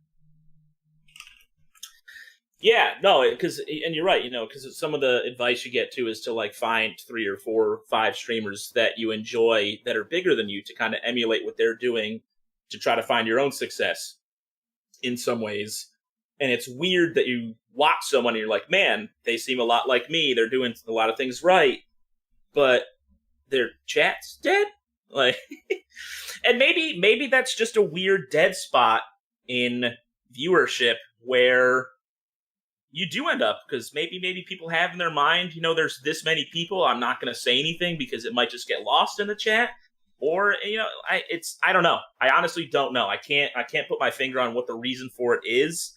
Yeah, no, and you're right, because some of the advice you get too is to like find 3 or 4 or 5 streamers that you enjoy that are bigger than you to kind of emulate what they're doing to try to find your own success in some ways. And it's weird that you watch someone and you're like, man, they seem a lot like me. They're doing a lot of things right, but their chat's dead. Like, and maybe that's just a weird dead spot in viewership where you do end up, because maybe people have in their mind, there's this many people, I'm not going to say anything because it might just get lost in the chat. Or, I don't know. I honestly don't know. I can't put my finger on what the reason for it is.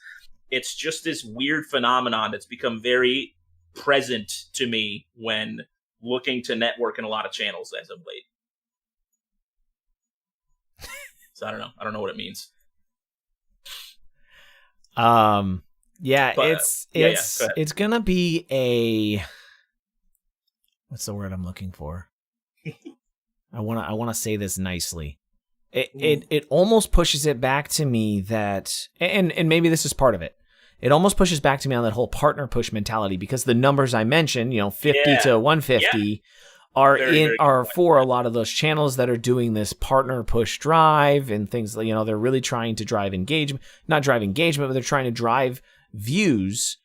It's just this weird phenomenon that's become very present to me when looking to network in a lot of channels as of late. So I don't know. I don't know what it means. Yeah, but, it's gonna be what's the word I'm looking for? I want to say this nicely. It almost pushes it back to me that, and maybe this is part of it. It almost pushes back to me on that whole partner push mentality, because the numbers I mentioned, 50 to 150 are for a lot of those channels that are doing this partner push drive and things. They're really trying to drive engagement, not drive engagement, but they're trying to drive views.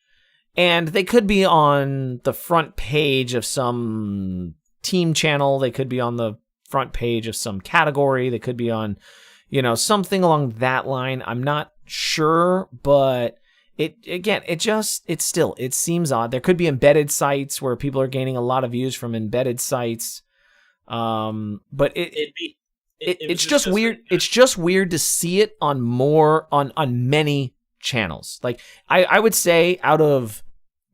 And they could be on the front page of some team channel. They could be on the front page of some category. They could be on, something along that line. I'm not sure, but it seems odd. There could be embedded sites where people are gaining a lot of views from embedded sites. But it's just weird. It's just weird to see it on many channels. Like I would say, out of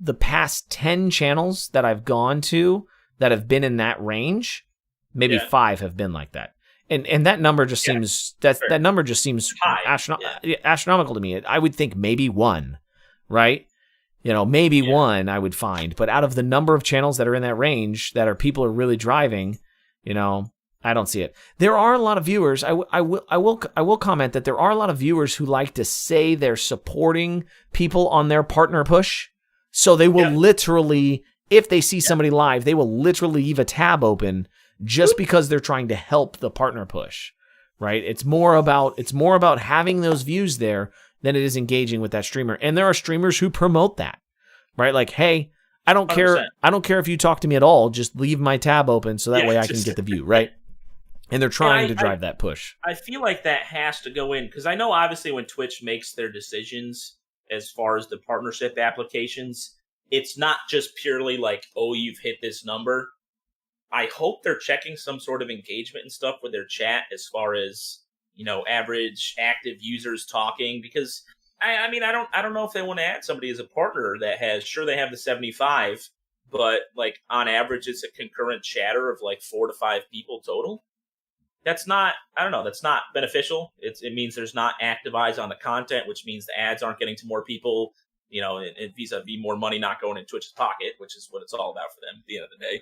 the past 10 channels that I've gone to that have been in that range, maybe 5 have been like that. And that number just seems that number just seems astronomical to me. I would think maybe 1, right? Maybe 1 I would find, but out of the number of channels that are in that range that people are really driving, I don't see it. There are a lot of viewers. I will comment that there are a lot of viewers who like to say they're supporting people on their partner push. So they will literally, if they see somebody live, they will literally leave a tab open just because they're trying to help the partner push, right? It's more about having those views there than it is engaging with that streamer. And there are streamers who promote that, right? Like, hey, I don't 100%. Care. I don't care if you talk to me at all. Just leave my tab open so that way I can get the view, right? And they're trying to drive that push. I feel like that has to go in, because I know obviously when Twitch makes their decisions as far as the partnership applications, it's not just purely like, oh, you've hit this number. I hope they're checking some sort of engagement and stuff with their chat as far as, average active users talking, because I don't know if they want to add somebody as a partner that they have the 75, but like on average it's a concurrent chatter of like 4 to 5 people total. That's not beneficial. It means there's not active eyes on the content, which means the ads aren't getting to more people, and vis-a-vis more money not going in Twitch's pocket, which is what it's all about for them at the end of the day.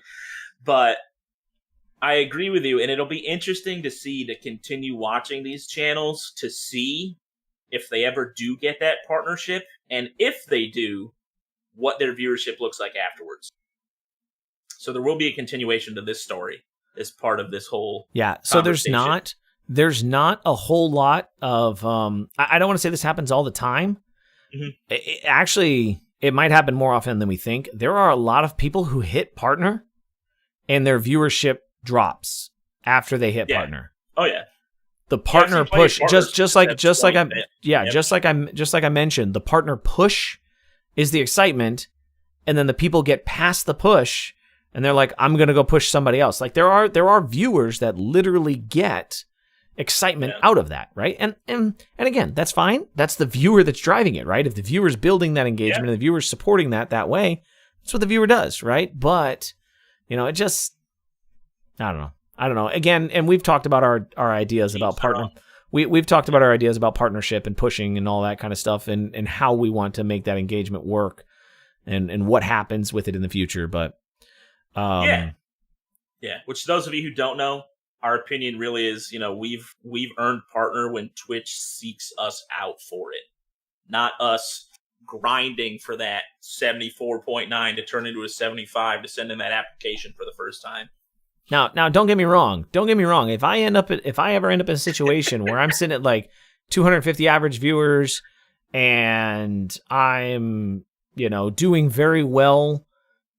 But I agree with you, and it'll be interesting to continue watching these channels to see if they ever do get that partnership, and if they do, what their viewership looks like afterwards. So there will be a continuation to this story as part of this whole so there's not a whole lot of I don't want to say this happens all the time. Mm-hmm. It might happen more often than we think. There are a lot of people who hit partner and their viewership drops after they hit partner. Oh yeah. The partner push, just like I mentioned, the partner push is the excitement, and then the people get past the push and they're like, I'm gonna go push somebody else. Like there are viewers that literally get excitement out of that, right? And again, that's fine. That's the viewer that's driving it, right? If the viewer's building that engagement and the viewer's supporting that way, that's what the viewer does, right? But it just, I don't know. Again, and we've talked about our ideas about partner. We've talked about our ideas about partnership and pushing and all that kind of stuff, and how we want to make that engagement work, and what happens with it in the future. But which those of you who don't know, our opinion really is, we've earned partner when Twitch seeks us out for it, not us grinding for that 74.9 to turn into a 75 to send in that application for the first time. Now, don't get me wrong. If I ever end up in a situation where I'm sitting at like 250 average viewers and I'm, doing very well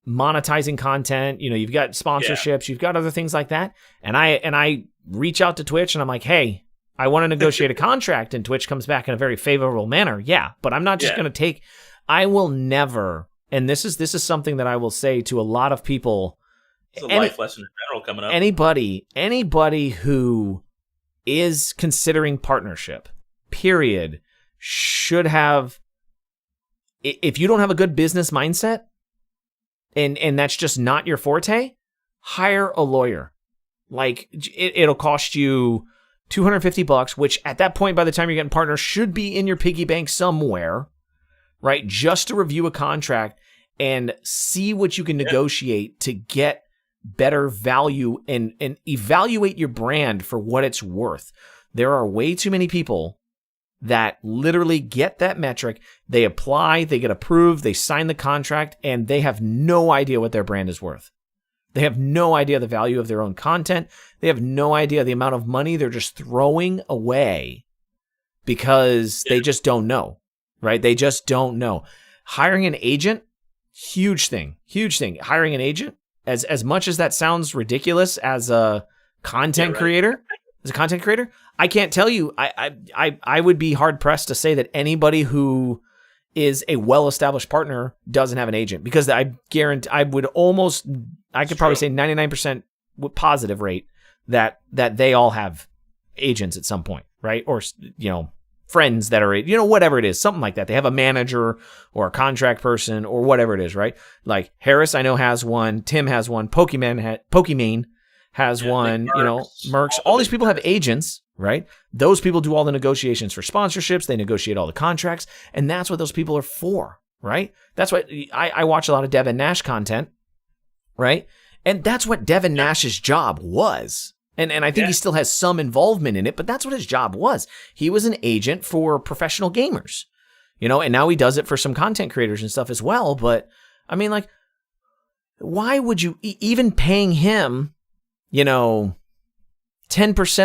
monetizing content, you've got sponsorships, you've got other things like that, and I reach out to Twitch and I'm like, hey, I want to negotiate a contract, and Twitch comes back in a very favorable manner. Yeah, but I'm not just going to take. I will never, and this is something that I will say to a lot of people. It's a life lesson in general coming up. Anybody who is considering partnership, period, should have. If you don't have a good business mindset, and that's just not your forte, hire a lawyer. Like it'll cost you $250, which at that point, by the time you're getting partners, should be in your piggy bank somewhere, right? Just to review a contract and see what you can negotiate to get better value and evaluate your brand for what it's worth. There are way too many people that literally get that metric, they apply, they get approved, they sign the contract, and they have no idea what their brand is worth. They have no idea the value of their own content. They have no idea the amount of money they're just throwing away because they just don't know, right? They just don't know. Hiring an agent, huge thing. Hiring an agent, as much as that sounds ridiculous as a content creator, I can't tell you, I would be hard pressed to say that anybody who is a well-established partner doesn't have an agent, because I guarantee I could probably say 99% positive rate that they all have agents at some point, right? Or, friends that are, whatever it is, something like that. They have a manager or a contract person or whatever it is, right? Like Harris, I know, has one. Tim has one. Pokimane has one, Mercs. All these people have agents, right? Those people do all the negotiations for sponsorships. They negotiate all the contracts. And that's what those people are for, right? That's what I watch a lot of Devin Nash content, right? And that's what Devin Nash's job was. And I think he still has some involvement in it, but that's what his job was. He was an agent for professional gamers, and now he does it for some content creators and stuff as well. But I mean, like, why would you even paying him, 10%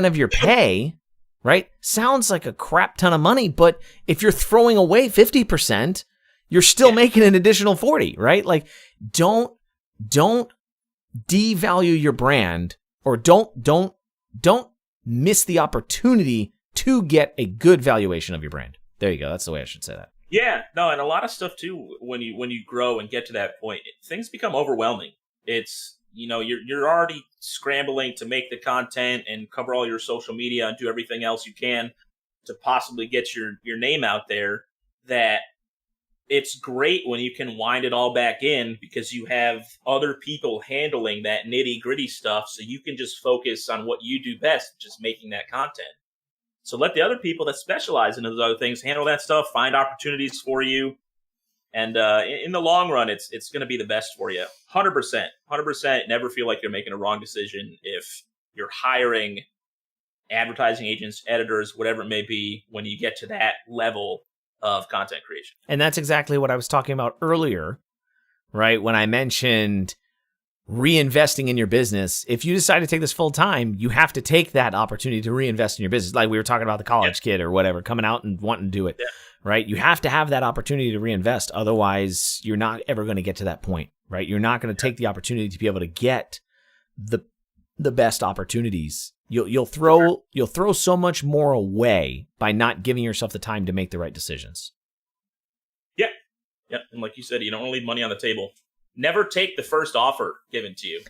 of your pay, right? Sounds like a crap ton of money, but if you're throwing away 50%, you're still making an additional 40, right? Like, don't devalue your brand, or don't miss the opportunity to get a good valuation of your brand. There you go. That's the way I should say that. Yeah, no, and a lot of stuff too. When you grow and get to that point, things become overwhelming. It's you're already scrambling to make the content and cover all your social media and do everything else you can to possibly get your name out there. That it's great when you can wind it all back in, because you have other people handling that nitty gritty stuff. So you can just focus on what you do best, just making that content. So let the other people that specialize in those other things handle that stuff, find opportunities for you. And in the long run, it's going to be the best for you. 100%. Never feel like you're making a wrong decision if you're hiring advertising agents, editors, whatever it may be, when you get to that level of content creation. And that's exactly what I was talking about earlier, right? When I mentioned reinvesting in your business. If you decide to take this full time, you have to take that opportunity to reinvest in your business. Like we were talking about the college kid or whatever, coming out and wanting to do it, right? You have to have that opportunity to reinvest. Otherwise, you're not ever going to get to that point, right? You're not going to take the opportunity to be able to get the best opportunities. You'll throw so much more away by not giving yourself the time to make the right decisions. Yeah. And like you said, you don't want to leave money on the table. Never take the first offer given to you.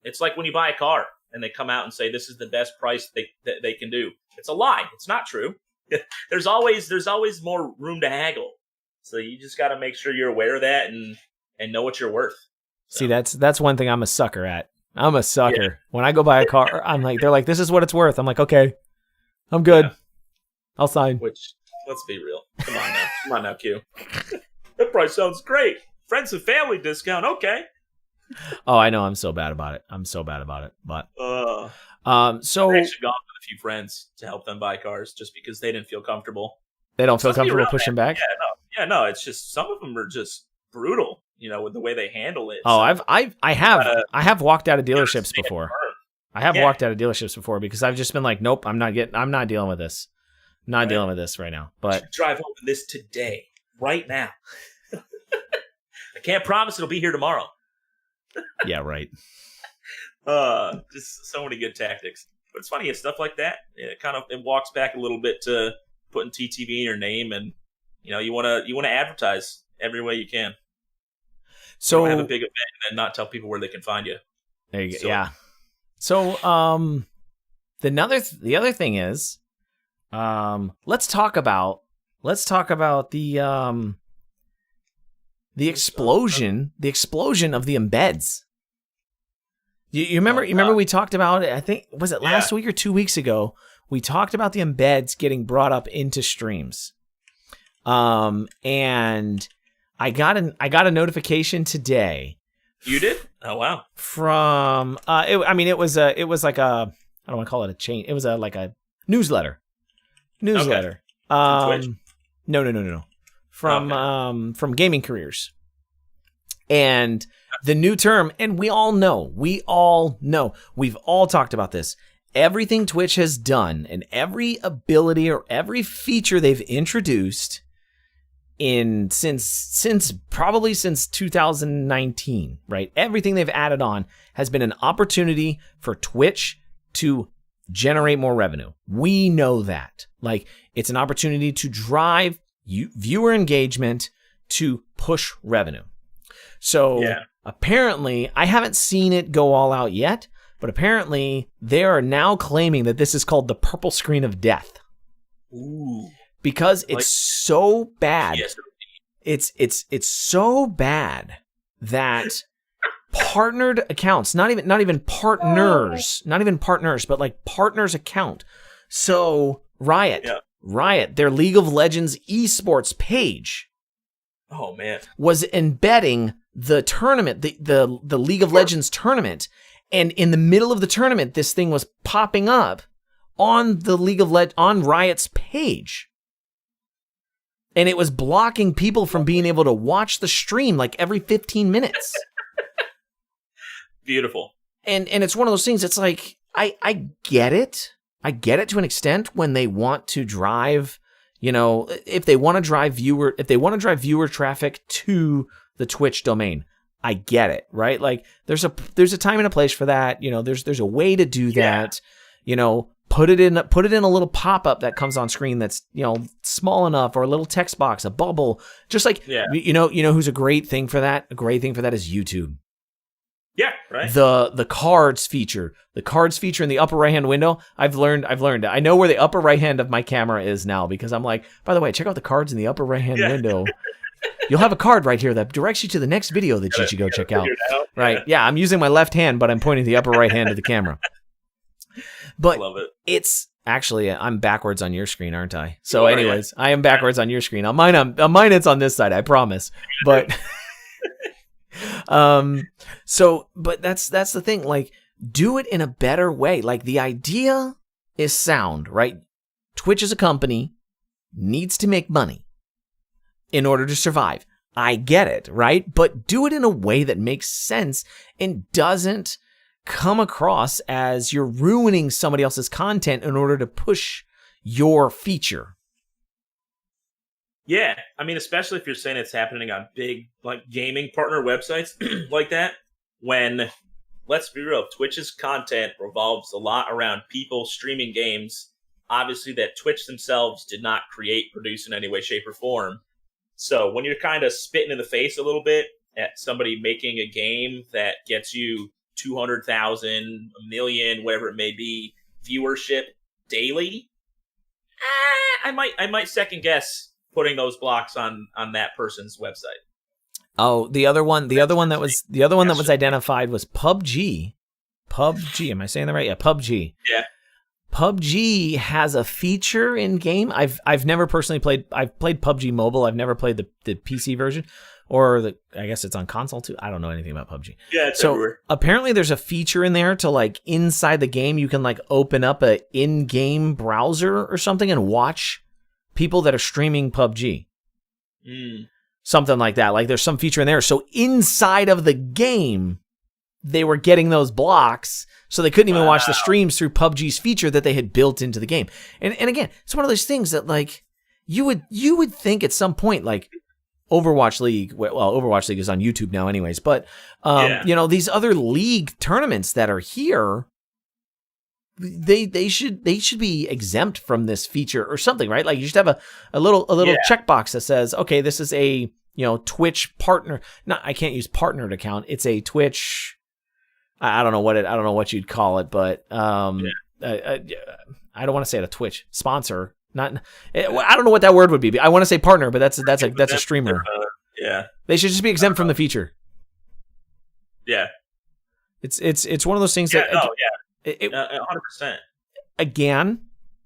It's like when you buy a car and they come out and say, this is the best price they can do. It's a lie. It's not true. There's always more room to haggle. So you just got to make sure you're aware of that and know what you're worth. So. See, that's one thing I'm a sucker at. I'm a sucker. Yeah. When I go buy a car, they're like, this is what it's worth. I'm like, okay, I'm good. Yeah. I'll sign. Which, let's be real. Come on now, Q. That price sounds great. Friends and family discount. Okay. Oh, I know. I'm so bad about it. But so I actually gone with a few friends to help them buy cars just because they didn't feel comfortable. They don't feel comfortable pushing back. No. It's just some of them are just brutal. With the way they handle it. Oh, so I have walked out of dealerships before. I have walked out of dealerships before because I've just been like, nope, I'm not dealing with this. I'm not dealing with this right now. But drive home with this today, right now. I can't promise it'll be here tomorrow. Yeah, right. Just so many good tactics. But it's funny, it's stuff like that. It walks back a little bit to putting TTV in your name, and you want to advertise every way you can. So have a big event and not tell people where they can find you. There you go. Yeah. So the other thing is, let's talk about the explosion of the embeds. You remember we talked about it, I think, was it last week or 2 weeks ago? We talked about the embeds getting brought up into streams. And I got a notification today You did? Oh wow. From it was like a, I don't want to call it a chain. It was like a newsletter. Okay. Twitch? No. From Gaming Careers. And the new term, and we all know, we've all talked about this. Everything Twitch has done and every ability or every feature they've introduced since 2019, right? Everything they've added on has been an opportunity for Twitch to generate more revenue. We know that. Like, it's an opportunity to drive viewer engagement to push revenue. So apparently, I haven't seen it go all out yet, but apparently they are now claiming that this is called the purple screen of death. Ooh. Because it's so bad. Yes. It's so bad that partnered accounts, not even partners, but like partners account. So Riot, their League of Legends esports page, oh man, was embedding the tournament, the League of Legends tournament, and in the middle of the tournament, this thing was popping up on the on Riot's page. And it was blocking people from being able to watch the stream like every 15 minutes. Beautiful. And it's one of those things, it's like, I get it. I get it to an extent when they want to drive, if they want to drive viewer traffic to the Twitch domain. I get it, right? Like there's a time and a place for that. There's a way to do that. Put it in a little pop-up that comes on screen that's, small enough, or a little text box, a bubble. Just like, who's a great thing for that? A great thing for that is YouTube. Yeah, right. The cards feature in the upper right-hand window. I've learned. I know where the upper right-hand of my camera is now, because I'm like, by the way, check out the cards in the upper right-hand window. You'll have a card right here that directs you to the next video that you should go check out. Right. Yeah, I'm using my left hand, but I'm pointing the upper right-hand of the camera. But love it. It's actually, I'm backwards on your screen, aren't I? So anyways, I am backwards on your screen. On mine it's on this side, I promise. But but that's the thing, like, do it in a better way. Like, the idea is sound, right? Twitch as a company needs to make money in order to survive. I get it, right? But do it in a way that makes sense and doesn't come across as you're ruining somebody else's content in order to push your feature. Yeah, I mean, especially if you're saying it's happening on big, like, gaming partner websites like that, when, let's be real, Twitch's content revolves a lot around people streaming games, obviously, that Twitch themselves did not create, produce in any way, shape, or form. So when you're kind of spitting in the face a little bit at somebody making a game that gets you 200,000, a million, whatever it may be, viewership daily, I might second guess putting those blocks on that person's website. Oh, the other one that was identified was PUBG. PUBG, am I saying that right? Yeah, PUBG. Yeah. PUBG has a feature in game. I've never personally played. I've played PUBG Mobile. I've never played the PC version, or I guess it's on console too. I don't know anything about PUBG. Yeah, it's everywhere. Apparently there's a feature in there to, like, inside the game you can, like, open up a in-game browser or something and watch people that are streaming PUBG. Something like that. Like, there's some feature in there. So inside of the game, they were getting those blocks, so they couldn't even watch the streams through PUBG's feature that they had built into the game. And again, it's one of those things that, like, you would think at some point, like, Overwatch League, Overwatch League is on YouTube now anyways, but these other league tournaments that are here, they should be exempt from this feature or something, right? Like, you should have a little checkbox that says, okay, this is a Twitch partner. I can't use partnered account. It's a Twitch. I don't know what you'd call it, but I don't want to say it a Twitch sponsor. I don't know what that word would be. I want to say partner, but that's a streamer. They should just be exempt from the feature. Yeah, it's one of those things that 100%. Again,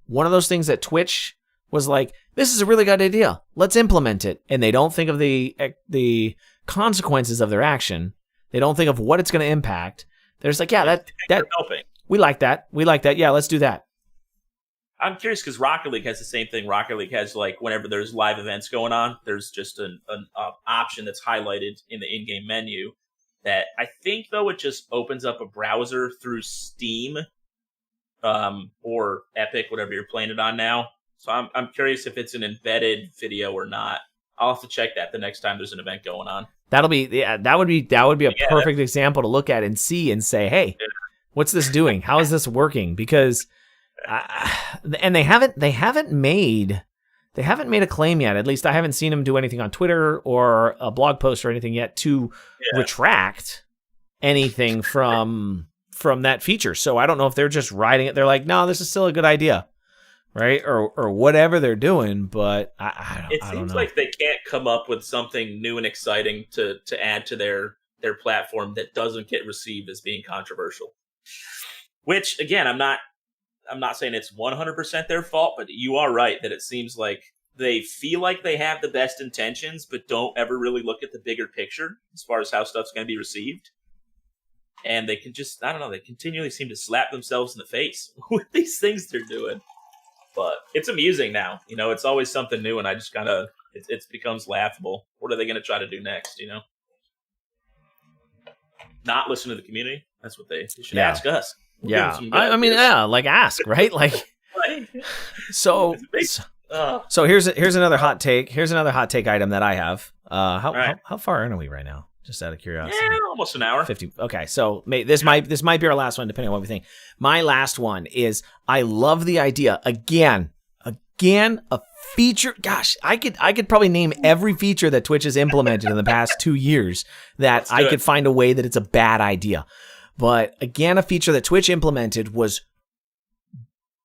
one of those things that Twitch was like, this is a really good idea, let's implement it, and they don't think of the consequences of their action. They don't think of what it's going to impact. They're just like, yeah, that helping. We like that. Yeah, let's do that. I'm curious because Rocket League has the same thing. Rocket League has, like, whenever there's live events going on, there's just an option that's highlighted in the in-game menu that I think, though, it just opens up a browser through Steam or Epic, whatever you're playing it on now. So I'm curious if it's an embedded video or not. I'll have to check that the next time there's an event going on. That would be a perfect example to look at and see and say, hey, what's this doing? How is this working? Because and they haven't made a claim yet. At least I haven't seen them do anything on Twitter or a blog post or anything yet to retract anything from that feature. So I don't know if they're just riding it. They're like, no, this is still a good idea, right? Or whatever they're doing. But I don't know. It seems like they can't come up with something new and exciting to add to their platform that doesn't get received as being controversial. Which, again, I'm not saying it's 100% their fault, but you are right that it seems like they feel like they have the best intentions, but don't ever really look at the bigger picture as far as how stuff's going to be received. And they can just, I don't know, they continually seem to slap themselves in the face with these things they're doing. But it's amusing now. You know, it's always something new, and I just kind of, it becomes laughable. What are they going to try to do next, you know? Not listen to the community? That's what they should ask us. I mean, like ask, right? Like, so here's another hot take. Here's another hot take item that I have. How far in are we right now? Just out of curiosity. Yeah, almost an hour. 50. Okay, so this might be our last one, depending on what we think. My last one is I love the idea again a feature. Gosh, I could probably name every feature that Twitch has implemented in the past 2 years that I could find a way that it's a bad idea. But again, a feature that Twitch implemented was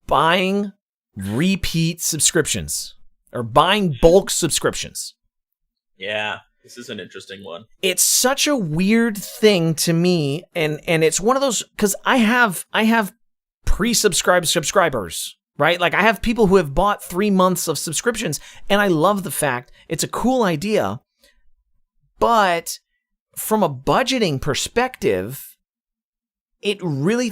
buying repeat subscriptions or buying bulk subscriptions. Yeah, this is an interesting one. It's such a weird thing to me, and it's one of those because I have pre-subscribed subscribers, right? Like I have people who have bought 3 months of subscriptions, and I love the fact it's a cool idea, but from a budgeting perspective, it really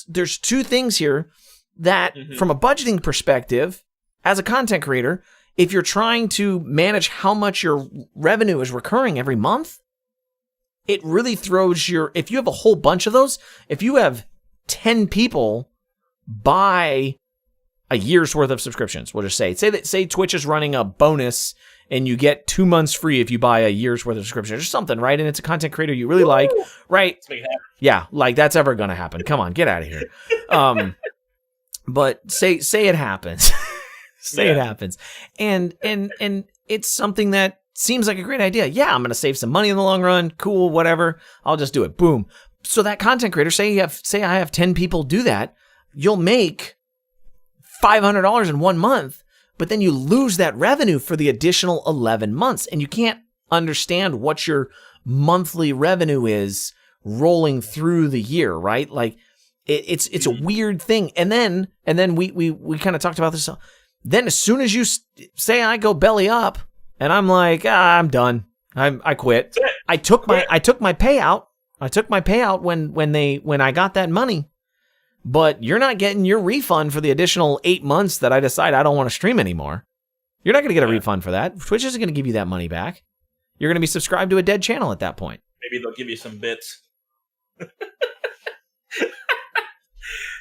there's two things here that from a budgeting perspective, as a content creator, if you're trying to manage how much your revenue is recurring every month, it really throws if you have a whole bunch of those, if you have 10 people buy a year's worth of subscriptions, we'll just say Twitch is running a bonus and you get 2 months free if you buy a year's worth of subscriptions or something, right? And it's a content creator you really like, right? Yeah, like that's ever going to happen. Come on, get out of here. But say it happens. It happens. And it's something that seems like a great idea. Yeah, I'm going to save some money in the long run. Cool, whatever. I'll just do it. Boom. So that content creator, say I have 10 people do that, you'll make $500 in 1 month. But then you lose that revenue for the additional 11 months, and you can't understand what your monthly revenue is rolling through the year, right? Like it's a weird thing. And then we kind of talked about this. Then as soon as you say I go belly up, and I'm like, I'm done. I quit. I took my payout. I took my payout when I got that money. But you're not getting your refund for the additional 8 months that I decide I don't want to stream anymore. You're not going to get a refund for that. Twitch isn't going to give you that money back. You're going to be subscribed to a dead channel at that point. Maybe they'll give you some bits.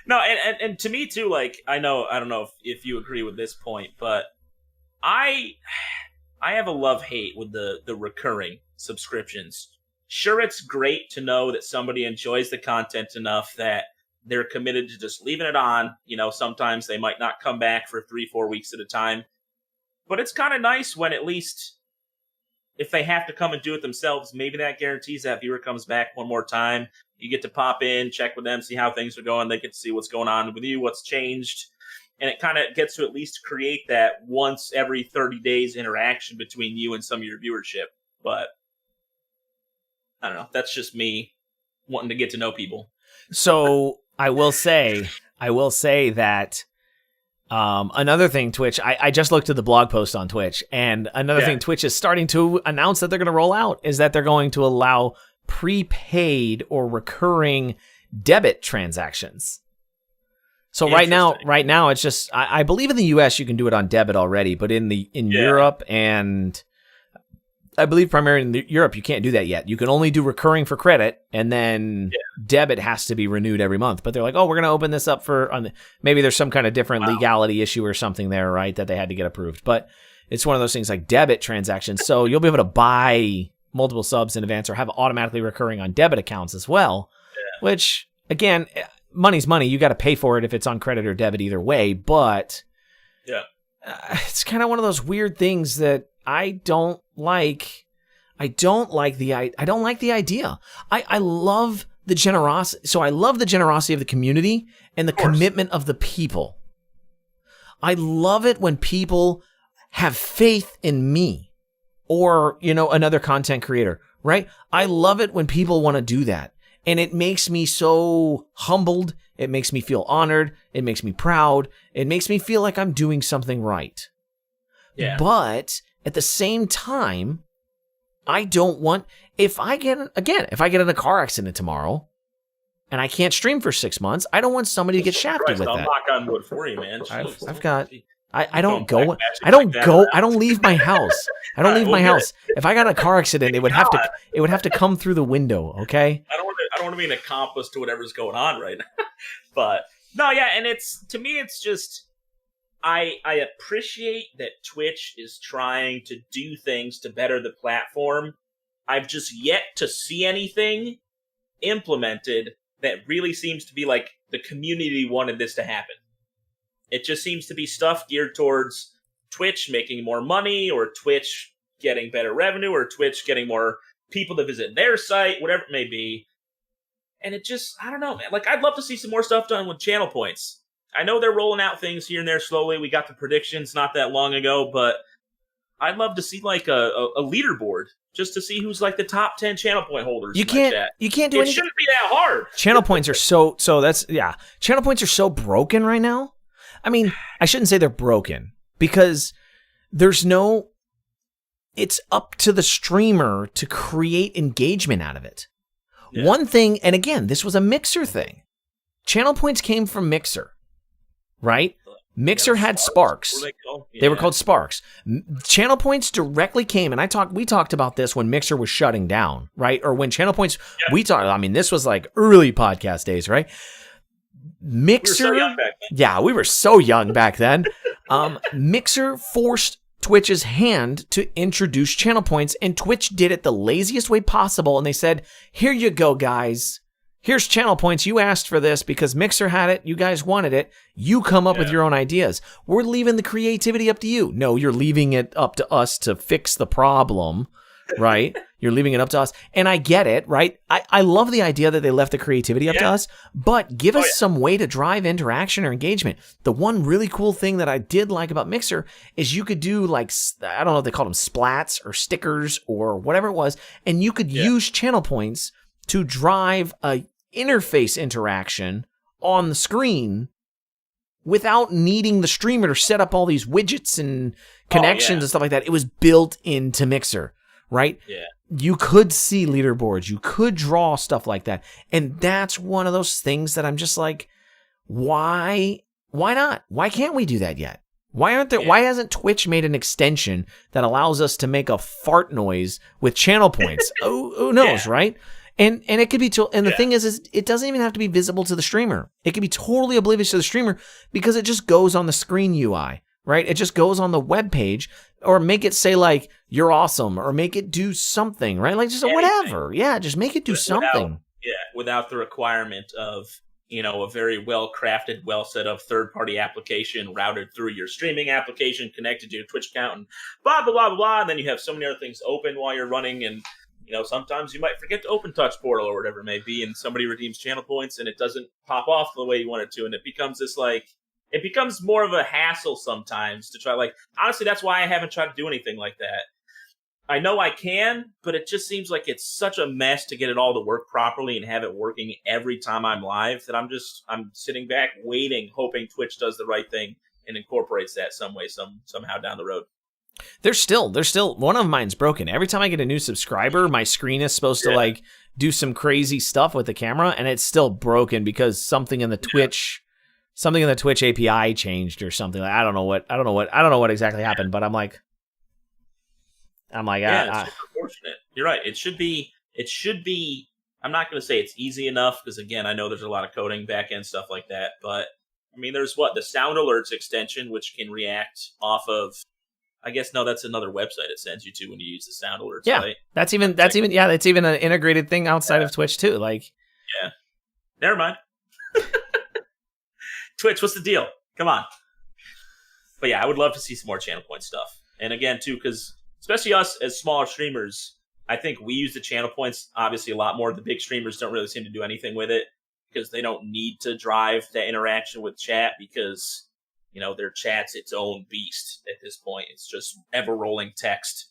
No, and to me too, like I don't know if you agree with this point, but I have a love-hate with the recurring subscriptions. Sure, it's great to know that somebody enjoys the content enough that they're committed to just leaving it on. You know, sometimes they might not come back for 3-4 weeks at a time. But it's kind of nice when at least if they have to come and do it themselves, maybe that guarantees that viewer comes back one more time. You get to pop in, check with them, see how things are going. They get to see what's going on with you, what's changed. And it kind of gets to at least create that once every 30 days interaction between you and some of your viewership. But I don't know. That's just me wanting to get to know people. So I will say that another thing Twitch, I just looked at the blog post on Twitch, and another thing Twitch is starting to announce that they're going to roll out is that they're going to allow prepaid or recurring debit transactions. So right now it's just I believe in the US you can do it on debit already, but in Europe and I believe primarily in Europe you can't do that yet. You can only do recurring for credit, and then debit has to be renewed every month. But they're like, oh, we're going to open this up for maybe there's some kind of different legality issue or something there, right? That they had to get approved. But it's one of those things like debit transactions. So you'll be able to buy multiple subs in advance or have it automatically recurring on debit accounts as well, which again, money's money. You got to pay for it if it's on credit or debit either way. But it's kind of one of those weird things that I don't like. I don't like the idea. I love the generosity. So I love the generosity of the community and the commitment of the people. I love it when people have faith in me or, another content creator, right? I love it when people want to do that. And it makes me so humbled. It makes me feel honored. It makes me proud. It makes me feel like I'm doing something right. Yeah. But at the same time, I don't want, if I get in a car accident tomorrow and I can't stream for 6 months, I don't want somebody to get shafted with that. I'll knock on wood for you, man. I don't leave my house. I don't leave my house. If I got in a car accident, it would have to come through the window, okay? I don't want to be an accomplice to whatever's going on right now. But no, yeah, and to me it's just I appreciate that Twitch is trying to do things to better the platform. I've just yet to see anything implemented that really seems to be like the community wanted this to happen. It just seems to be stuff geared towards Twitch making more money, or Twitch getting better revenue, or Twitch getting more people to visit their site, whatever it may be. And it just, I don't know, man. Like, I'd love to see some more stuff done with channel points. I know they're rolling out things here and there slowly. We got the predictions not that long ago, but I'd love to see like a leaderboard just to see who's like the top 10 channel point holders. You can't do it. It shouldn't be that hard. Channel points are channel points are so broken right now. I mean, I shouldn't say they're broken because it's up to the streamer to create engagement out of it. Yeah. One thing, and again, this was a Mixer thing. Channel points came from Mixer, right? Mixer had Sparks. They were called Sparks. Channel points directly came, and we talked about this when Mixer was shutting down, right? Or when channel points, this was like early podcast days, right? Mixer, we were so young back then. Yeah, we were so young back then. Mixer forced Twitch's hand to introduce channel points, and Twitch did it the laziest way possible, and they said, here you go, guys. Here's channel points. You asked for this because Mixer had it. You guys wanted it. You come up with your own ideas. We're leaving the creativity up to you. No, you're leaving it up to us to fix the problem, right? You're leaving it up to us. And I get it, right? I love the idea that they left the creativity up to us, but give us some way to drive interaction or engagement. The one really cool thing that I did like about Mixer is you could do like, I don't know if they called them splats or stickers or whatever it was, and you could use channel points to drive a interface interaction on the screen without needing the streamer to set up all these widgets and connections and stuff like that. It was built into Mixer, right? Yeah. You could see leaderboards. You could draw stuff like that. And that's one of those things that I'm just like, why not? Why can't we do that yet? Why hasn't Twitch made an extension that allows us to make a fart noise with channel points? Who knows, right? And it could be, and the thing is it doesn't even have to be visible to the streamer. It could be totally oblivious to the streamer because it just goes on the screen UI, right? It just goes on the web page, or make it say like, you're awesome, or make it do something, right? Like just whatever. Yeah, just make it do something. Without the requirement of, a very well-crafted, well-set up third-party application routed through your streaming application, connected to your Twitch account, and blah, blah, blah, blah, blah. And then you have so many other things open while you're running, and sometimes you might forget to open Touch Portal or whatever it may be, and somebody redeems channel points and it doesn't pop off the way you want it to, and it becomes it becomes more of a hassle sometimes to try. Like, honestly, that's why I haven't tried to do anything like that. I know I can, but it just seems like it's such a mess to get it all to work properly and have it working every time I'm live that I'm sitting back waiting, hoping Twitch does the right thing and incorporates that somehow down the road. There's still one of mine's broken. Every time I get a new subscriber, my screen is supposed to like do some crazy stuff with the camera, and it's still broken because something in the Twitch API changed or something. Like, I don't know what exactly happened, but I'm like, it's unfortunate. You're right. It should be. I'm not going to say it's easy enough because again, I know there's a lot of coding, back end stuff like that. But I mean, there's the sound alerts extension, which can react off of. I guess no, that's another website it sends you to when you use the sound alerts. Yeah, right? that's even an integrated thing outside of Twitch too. Like, yeah, never mind. Twitch, what's the deal? Come on. But yeah, I would love to see some more channel point stuff. And again, too, because especially us as smaller streamers, I think we use the channel points obviously a lot more. The big streamers don't really seem to do anything with it because they don't need to drive that interaction with chat because, their chat's its own beast at this point. It's just ever-rolling text.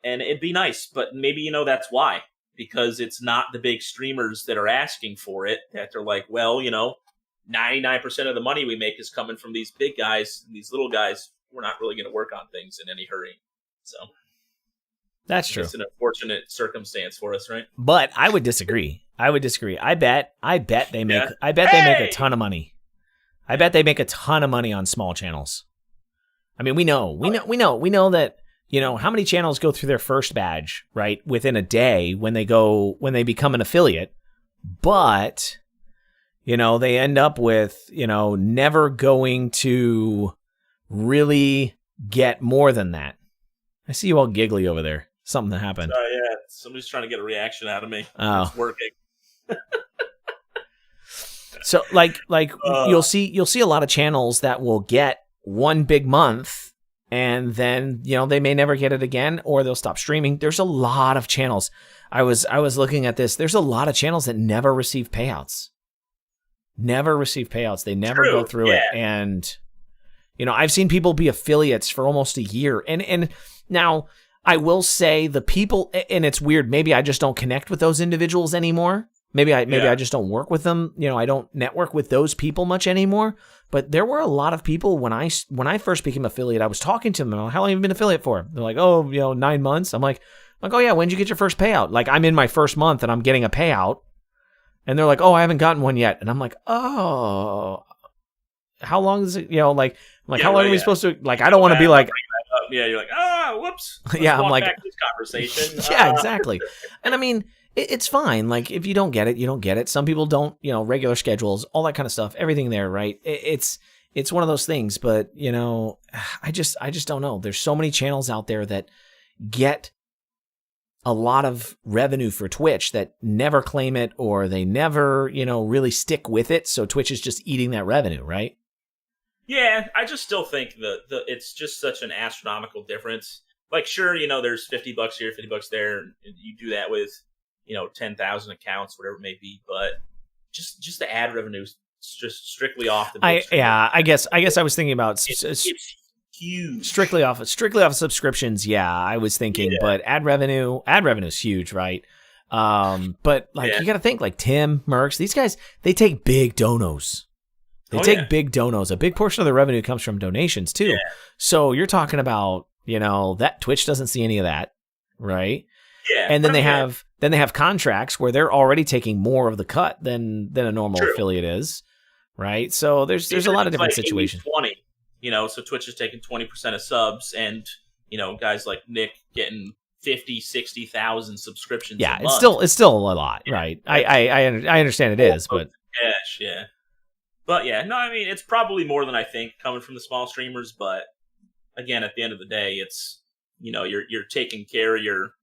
And it'd be nice, but maybe, that's why. Because it's not the big streamers that are asking for it, that they're like, well, 99% of the money we make is coming from these big guys, and these little guys, we're not really going to work on things in any hurry. So that's true. It's an unfortunate circumstance for us, right? But I would disagree. I bet they make they make a ton of money. I bet they make a ton of money on small channels. I mean, we know that, how many channels go through their first badge, right? Within a day when they become an affiliate, but they end up with, never going to really get more than that. I see you all giggly over there. Something that happened. Yeah, somebody's trying to get a reaction out of me. Oh. It's working. So you'll see a lot of channels that will get one big month and then, they may never get it again or they'll stop streaming. There's a lot of channels. I was looking at this. There's a lot of channels that never receive payouts. They never go through it. And, I've seen people be affiliates for almost a year. And now I will say the people, and it's weird, maybe I just don't connect with those individuals anymore. Maybe I just don't work with them. I don't network with those people much anymore. But there were a lot of people when I first became affiliate, I was talking to them. I'm like, how long have you been affiliate for? They're like, 9 months. I'm like, oh yeah, when did you get your first payout? Like I'm in my first month and I'm getting a payout. And they're like, oh, I haven't gotten one yet. And I'm like, oh, how long is it? How long are we supposed to, I don't want to be like, yeah, you're like, whoops. Yeah, I'm like, back to this conversation. Yeah, exactly. And I mean, it's fine. Like if you don't get it, you don't get it. Some people don't, regular schedules, all that kind of stuff, everything there, right? It's one of those things, but I just don't know. There's so many channels out there that get a lot of revenue for Twitch that never claim it or they never, really stick with it. So Twitch is just eating that revenue, right? Yeah, I just still think it's just such an astronomical difference. Like, sure, there's $50 here, $50 there, and you do that with, 10,000 accounts, whatever it may be. But just the ad revenue is just strictly off the. I guess I was thinking about it's huge. Strictly off subscriptions. Yeah, I was thinking, but ad revenue is huge, right? But you got to think like Tim, Merckx, these guys, they take big donos. Big donos. A big portion of the revenue comes from donations too. Yeah. So you're talking about, that Twitch doesn't see any of that, right? Yeah. And then they have contracts where they're already taking more of the cut than a normal affiliate is, right? So there's a lot of different situations. 20, so Twitch is taking 20% of subs and, guys like Nick getting 50, 60,000 subscriptions. Yeah, a month. it's still a lot, right? I understand it is, but cash, yeah. But yeah, no, I mean, it's probably more than I think coming from the small streamers. But again, at the end of the day, it's, you're taking care of your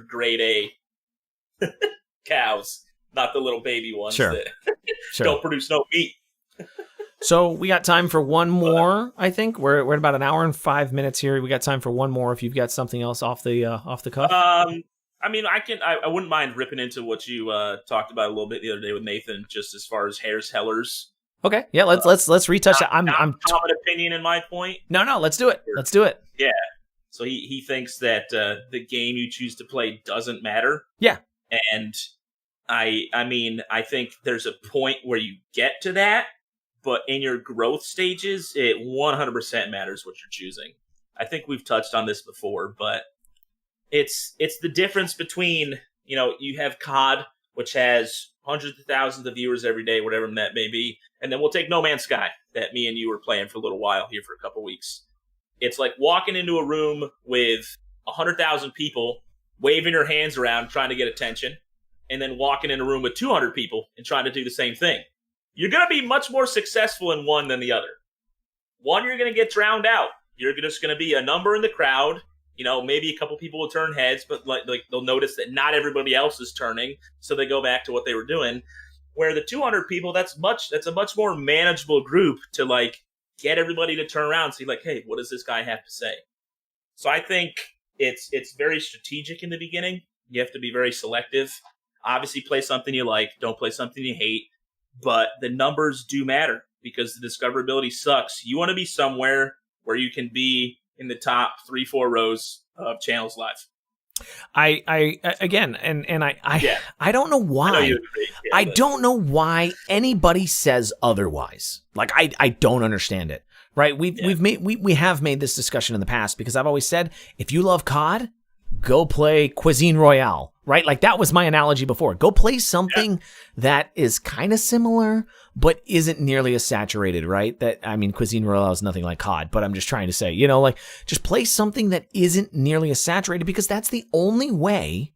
grade A cows, not the little baby ones that don't produce no meat. So we got time for one more. I think we're at about an hour and 5 minutes here. We got time for one more. If you've got something else off the cuff. I mean, I wouldn't mind ripping into what you talked about a little bit the other day with Nathan, just as far as Harris Hellers. Okay, yeah, let's retouch that. I'm common opinion in my point. No, let's do it. Let's do it. Yeah. So he thinks that the game you choose to play doesn't matter. Yeah. And I mean, I think there's a point where you get to that, but in your growth stages, it 100% matters what you're choosing. I think we've touched on this before, but it's the difference between, you have COD, which has hundreds of thousands of viewers every day, whatever that may be, and then we'll take No Man's Sky that me and you were playing for a little while here for a couple weeks. It's like walking into a room with 100,000 people, waving your hands around, trying to get attention, and then walking in a room with 200 people and trying to do the same thing. You're going to be much more successful in one than the other. One, you're going to get drowned out. You're just going to be a number in the crowd. Maybe a couple people will turn heads, but like they'll notice that not everybody else is turning, so they go back to what they were doing. Where the 200 people, that's a much more manageable group to like get everybody to turn around and see like, hey, what does this guy have to say? So I think it's very strategic in the beginning. You have to be very selective. Obviously, play something you like. Don't play something you hate. But the numbers do matter because the discoverability sucks. You want to be somewhere where you can be in the top 3-4 rows of channels live. I again, I don't know why. I don't know why anybody says otherwise. Like I don't understand it. Right? We have made this discussion in the past because I've always said if you love COD, go play Cuisine Royale. Right? Like that was my analogy before. Go play something that is kind of similar, but isn't nearly as saturated, right? Cuisine Royale is nothing like COD, but I'm just trying to say, just play something that isn't nearly as saturated because that's the only way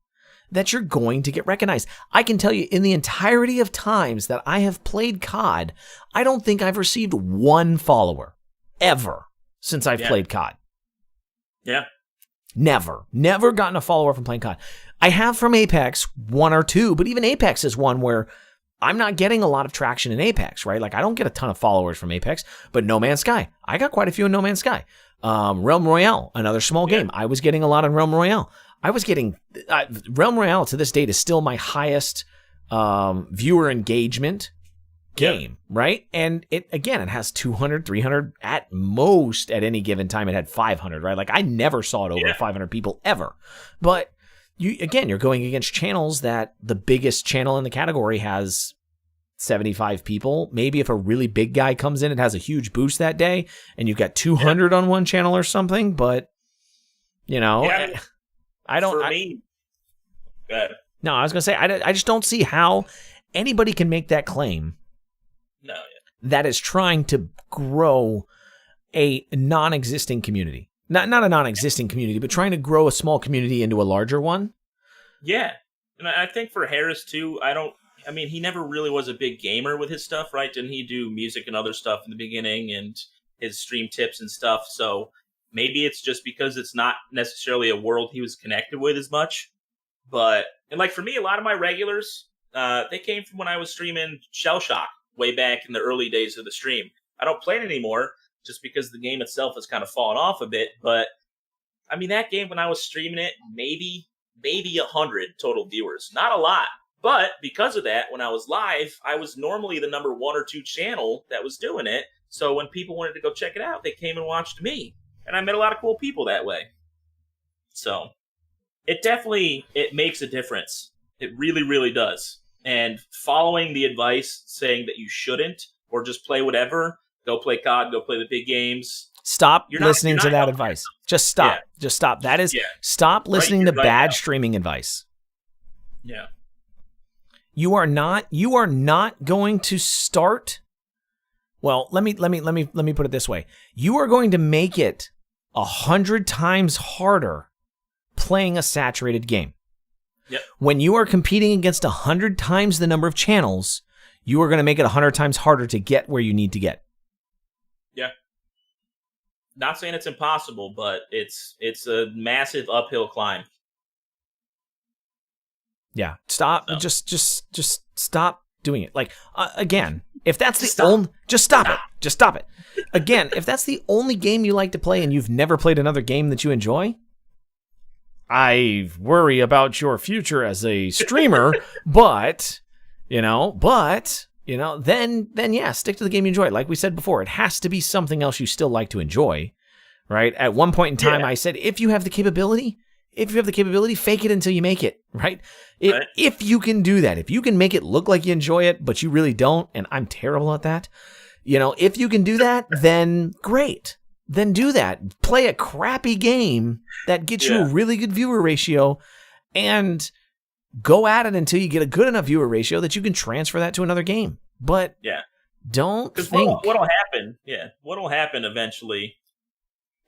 that you're going to get recognized. I can tell you in the entirety of times that I have played COD, I don't think I've received one follower ever since I've played COD. Yeah. Never gotten a follower from playing COD. I have from Apex 1 or 2, but even Apex is one where I'm not getting a lot of traction in Apex, right? Like I don't get a ton of followers from Apex, but No Man's Sky, I got quite a few in No Man's Sky. Realm Royale, another small game. I was getting a lot in Realm Royale. I was getting Realm Royale to this date is still my highest viewer engagement game, right? And it has 200, 300 at most at any given time. It had 500, right? Like I never saw it over 500 people ever. But you're going against channels that the biggest channel in the category has 75 people. Maybe if a really big guy comes in, it has a huge boost that day, and you've got 200 on one channel or something. But I don't. For me, go ahead. No, I was gonna say I just don't see how anybody can make that claim. No, that is trying to grow a non-existing community. Not a non-existing community, but trying to grow a small community into a larger one. Yeah. And I think for Harris, too, he never really was a big gamer with his stuff, right? Didn't he do music and other stuff in the beginning and his stream tips and stuff? So maybe it's just because it's not necessarily a world he was connected with as much. But, and like for me, a lot of my regulars, they came from when I was streaming Shell Shock way back in the early days of the stream. I don't play it anymore, just because the game itself has kind of fallen off a bit. But, that game, when I was streaming it, maybe 100 total viewers. Not a lot. But because of that, when I was live, I was normally the number 1 or 2 channel that was doing it. So when people wanted to go check it out, they came and watched me. And I met a lot of cool people that way. So it makes a difference. It really, really does. And following the advice saying that you shouldn't, or just play whatever, go play COD, go play the big games. Stop listening to that advice. Just stop. Yeah. Just stop. That is, stop listening to bad streaming advice. Yeah. You are not going to start. Well, let me put it this way. You are going to make it 100 times harder playing a saturated game. Yep. When you are competing against 100 times the number of channels, you are going to make it 100 times harder to get where you need to get. Yeah. Not saying it's impossible, but it's a massive uphill climb. Yeah. Stop. No. Just stop doing it. Like, again, if that's the only, just stop it. Just stop it. Again, if that's the only game you like to play and you've never played another game that you enjoy, I worry about your future as a streamer, but then yeah, stick to the game you enjoy. Like we said before, it has to be something else you still like to enjoy, right? At one point in time, I said, if you have the capability, fake it until you make it, right? If you can do that, if you can make it look like you enjoy it, but you really don't, and I'm terrible at that, if you can do that, then great. then do that. Play a crappy game that gets you a really good viewer ratio and go at it until you get a good enough viewer ratio that you can transfer that to another game. But don't think... What'll happen eventually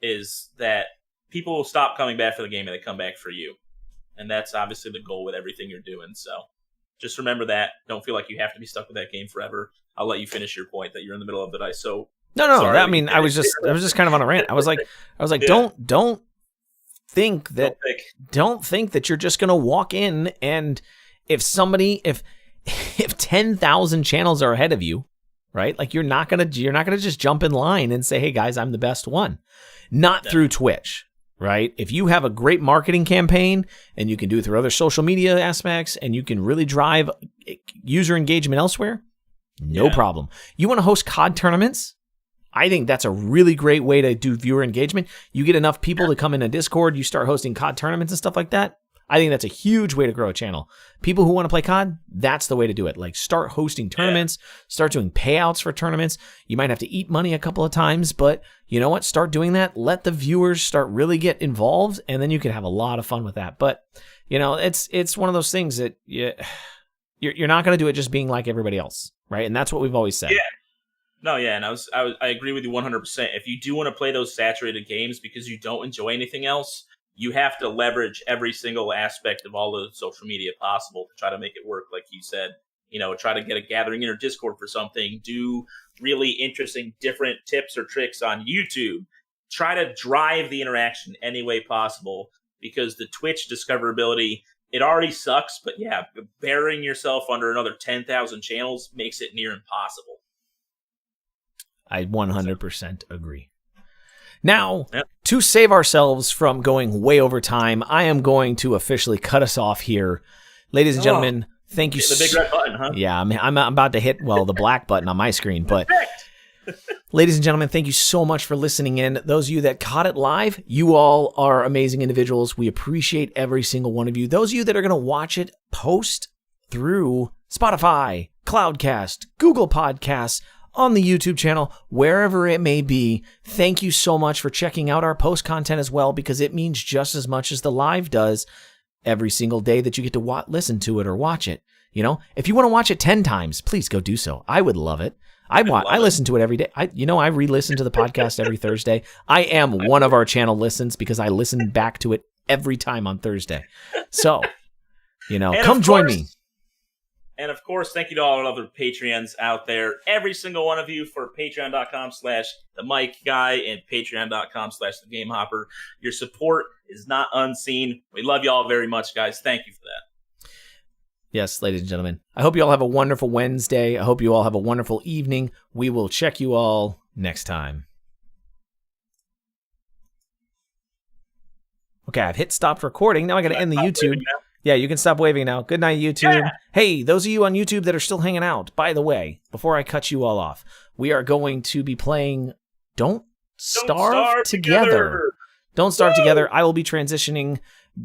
is that people will stop coming back for the game and they come back for you. And that's obviously the goal with everything you're doing. So just remember that. Don't feel like you have to be stuck with that game forever. I'll let you finish your point that you're in the middle of it. No. I was just kind of on a rant. I was like, don't think that you're just gonna walk in and if 10,000 channels are ahead of you, right? Like you're not gonna just jump in line and say, hey guys, I'm the best one. Not through Twitch. Right? If you have a great marketing campaign and you can do it through other social media aspects and you can really drive user engagement elsewhere, no problem. You want to host COD tournaments? I think that's a really great way to do viewer engagement. You get enough people to come in a Discord, you start hosting COD tournaments and stuff like that. I think that's a huge way to grow a channel. People who want to play COD, that's the way to do it. Like start hosting tournaments, start doing payouts for tournaments. You might have to eat money a couple of times, but you know what? Start doing that. Let the viewers start really get involved, and then you can have a lot of fun with that. But you know, it's one of those things that you're not going to do it just being like everybody else, right? And that's what we've always said. And I agree with you 100%. If you do want to play those saturated games because you don't enjoy anything else, you have to leverage every single aspect of all the social media possible to try to make it work, like you said. You know, try to get a gathering in your Discord for something. Do really interesting, different tips or tricks on YouTube. Try to drive the interaction any way possible because the Twitch discoverability, it already sucks. But burying yourself under another 10,000 channels makes it near impossible. I 100% agree. Now, to save ourselves from going way over time, I am going to officially cut us off here. Ladies and gentlemen, thank you. The big red button, huh? Yeah, I'm about to hit, the black button on my screen. But ladies and gentlemen, thank you so much for listening in. Those of you that caught it live, you all are amazing individuals. We appreciate every single one of you. Those of you that are going to watch it post through Spotify, Cloudcast, Google Podcasts, on the YouTube channel, wherever it may be. Thank you so much for checking out our post content as well, because it means just as much as the live does every single day that you get to listen to it or watch it. You know, if you want to watch it 10 times, please go do so. I would love it. I listen to it every day. I re-listen to the podcast every Thursday. I am one of our channel listens because I listen back to it every time on Thursday. So, come join me. And of course, thank you to all our other Patreons out there. Every single one of you for patreon.com/themikeguy and patreon.com/thegamehopper. Your support is not unseen. We love you all very much, guys. Thank you for that. Yes, ladies and gentlemen. I hope you all have a wonderful Wednesday. I hope you all have a wonderful evening. We will check you all next time. Okay, I've hit stop recording. Now I got to end the YouTube. Yeah, you can stop waving now. Good night, YouTube. Yeah. Hey, those of you on YouTube that are still hanging out, by the way, before I cut you all off, we are going to be playing Don't Starve Together. Don't Starve Together. I will be transitioning,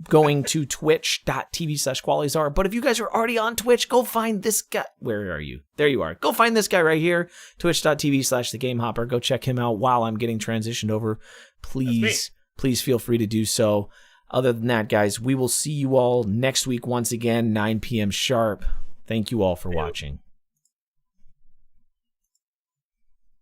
going to twitch.tv/qualiesar. But if you guys are already on Twitch, go find this guy. Where are you? There you are. Go find this guy right here, twitch.tv/thegamehopper. Go check him out while I'm getting transitioned over. Please feel free to do so. Other than that, guys, we will see you all next week once again, 9 p.m. sharp. Thank you all for watching.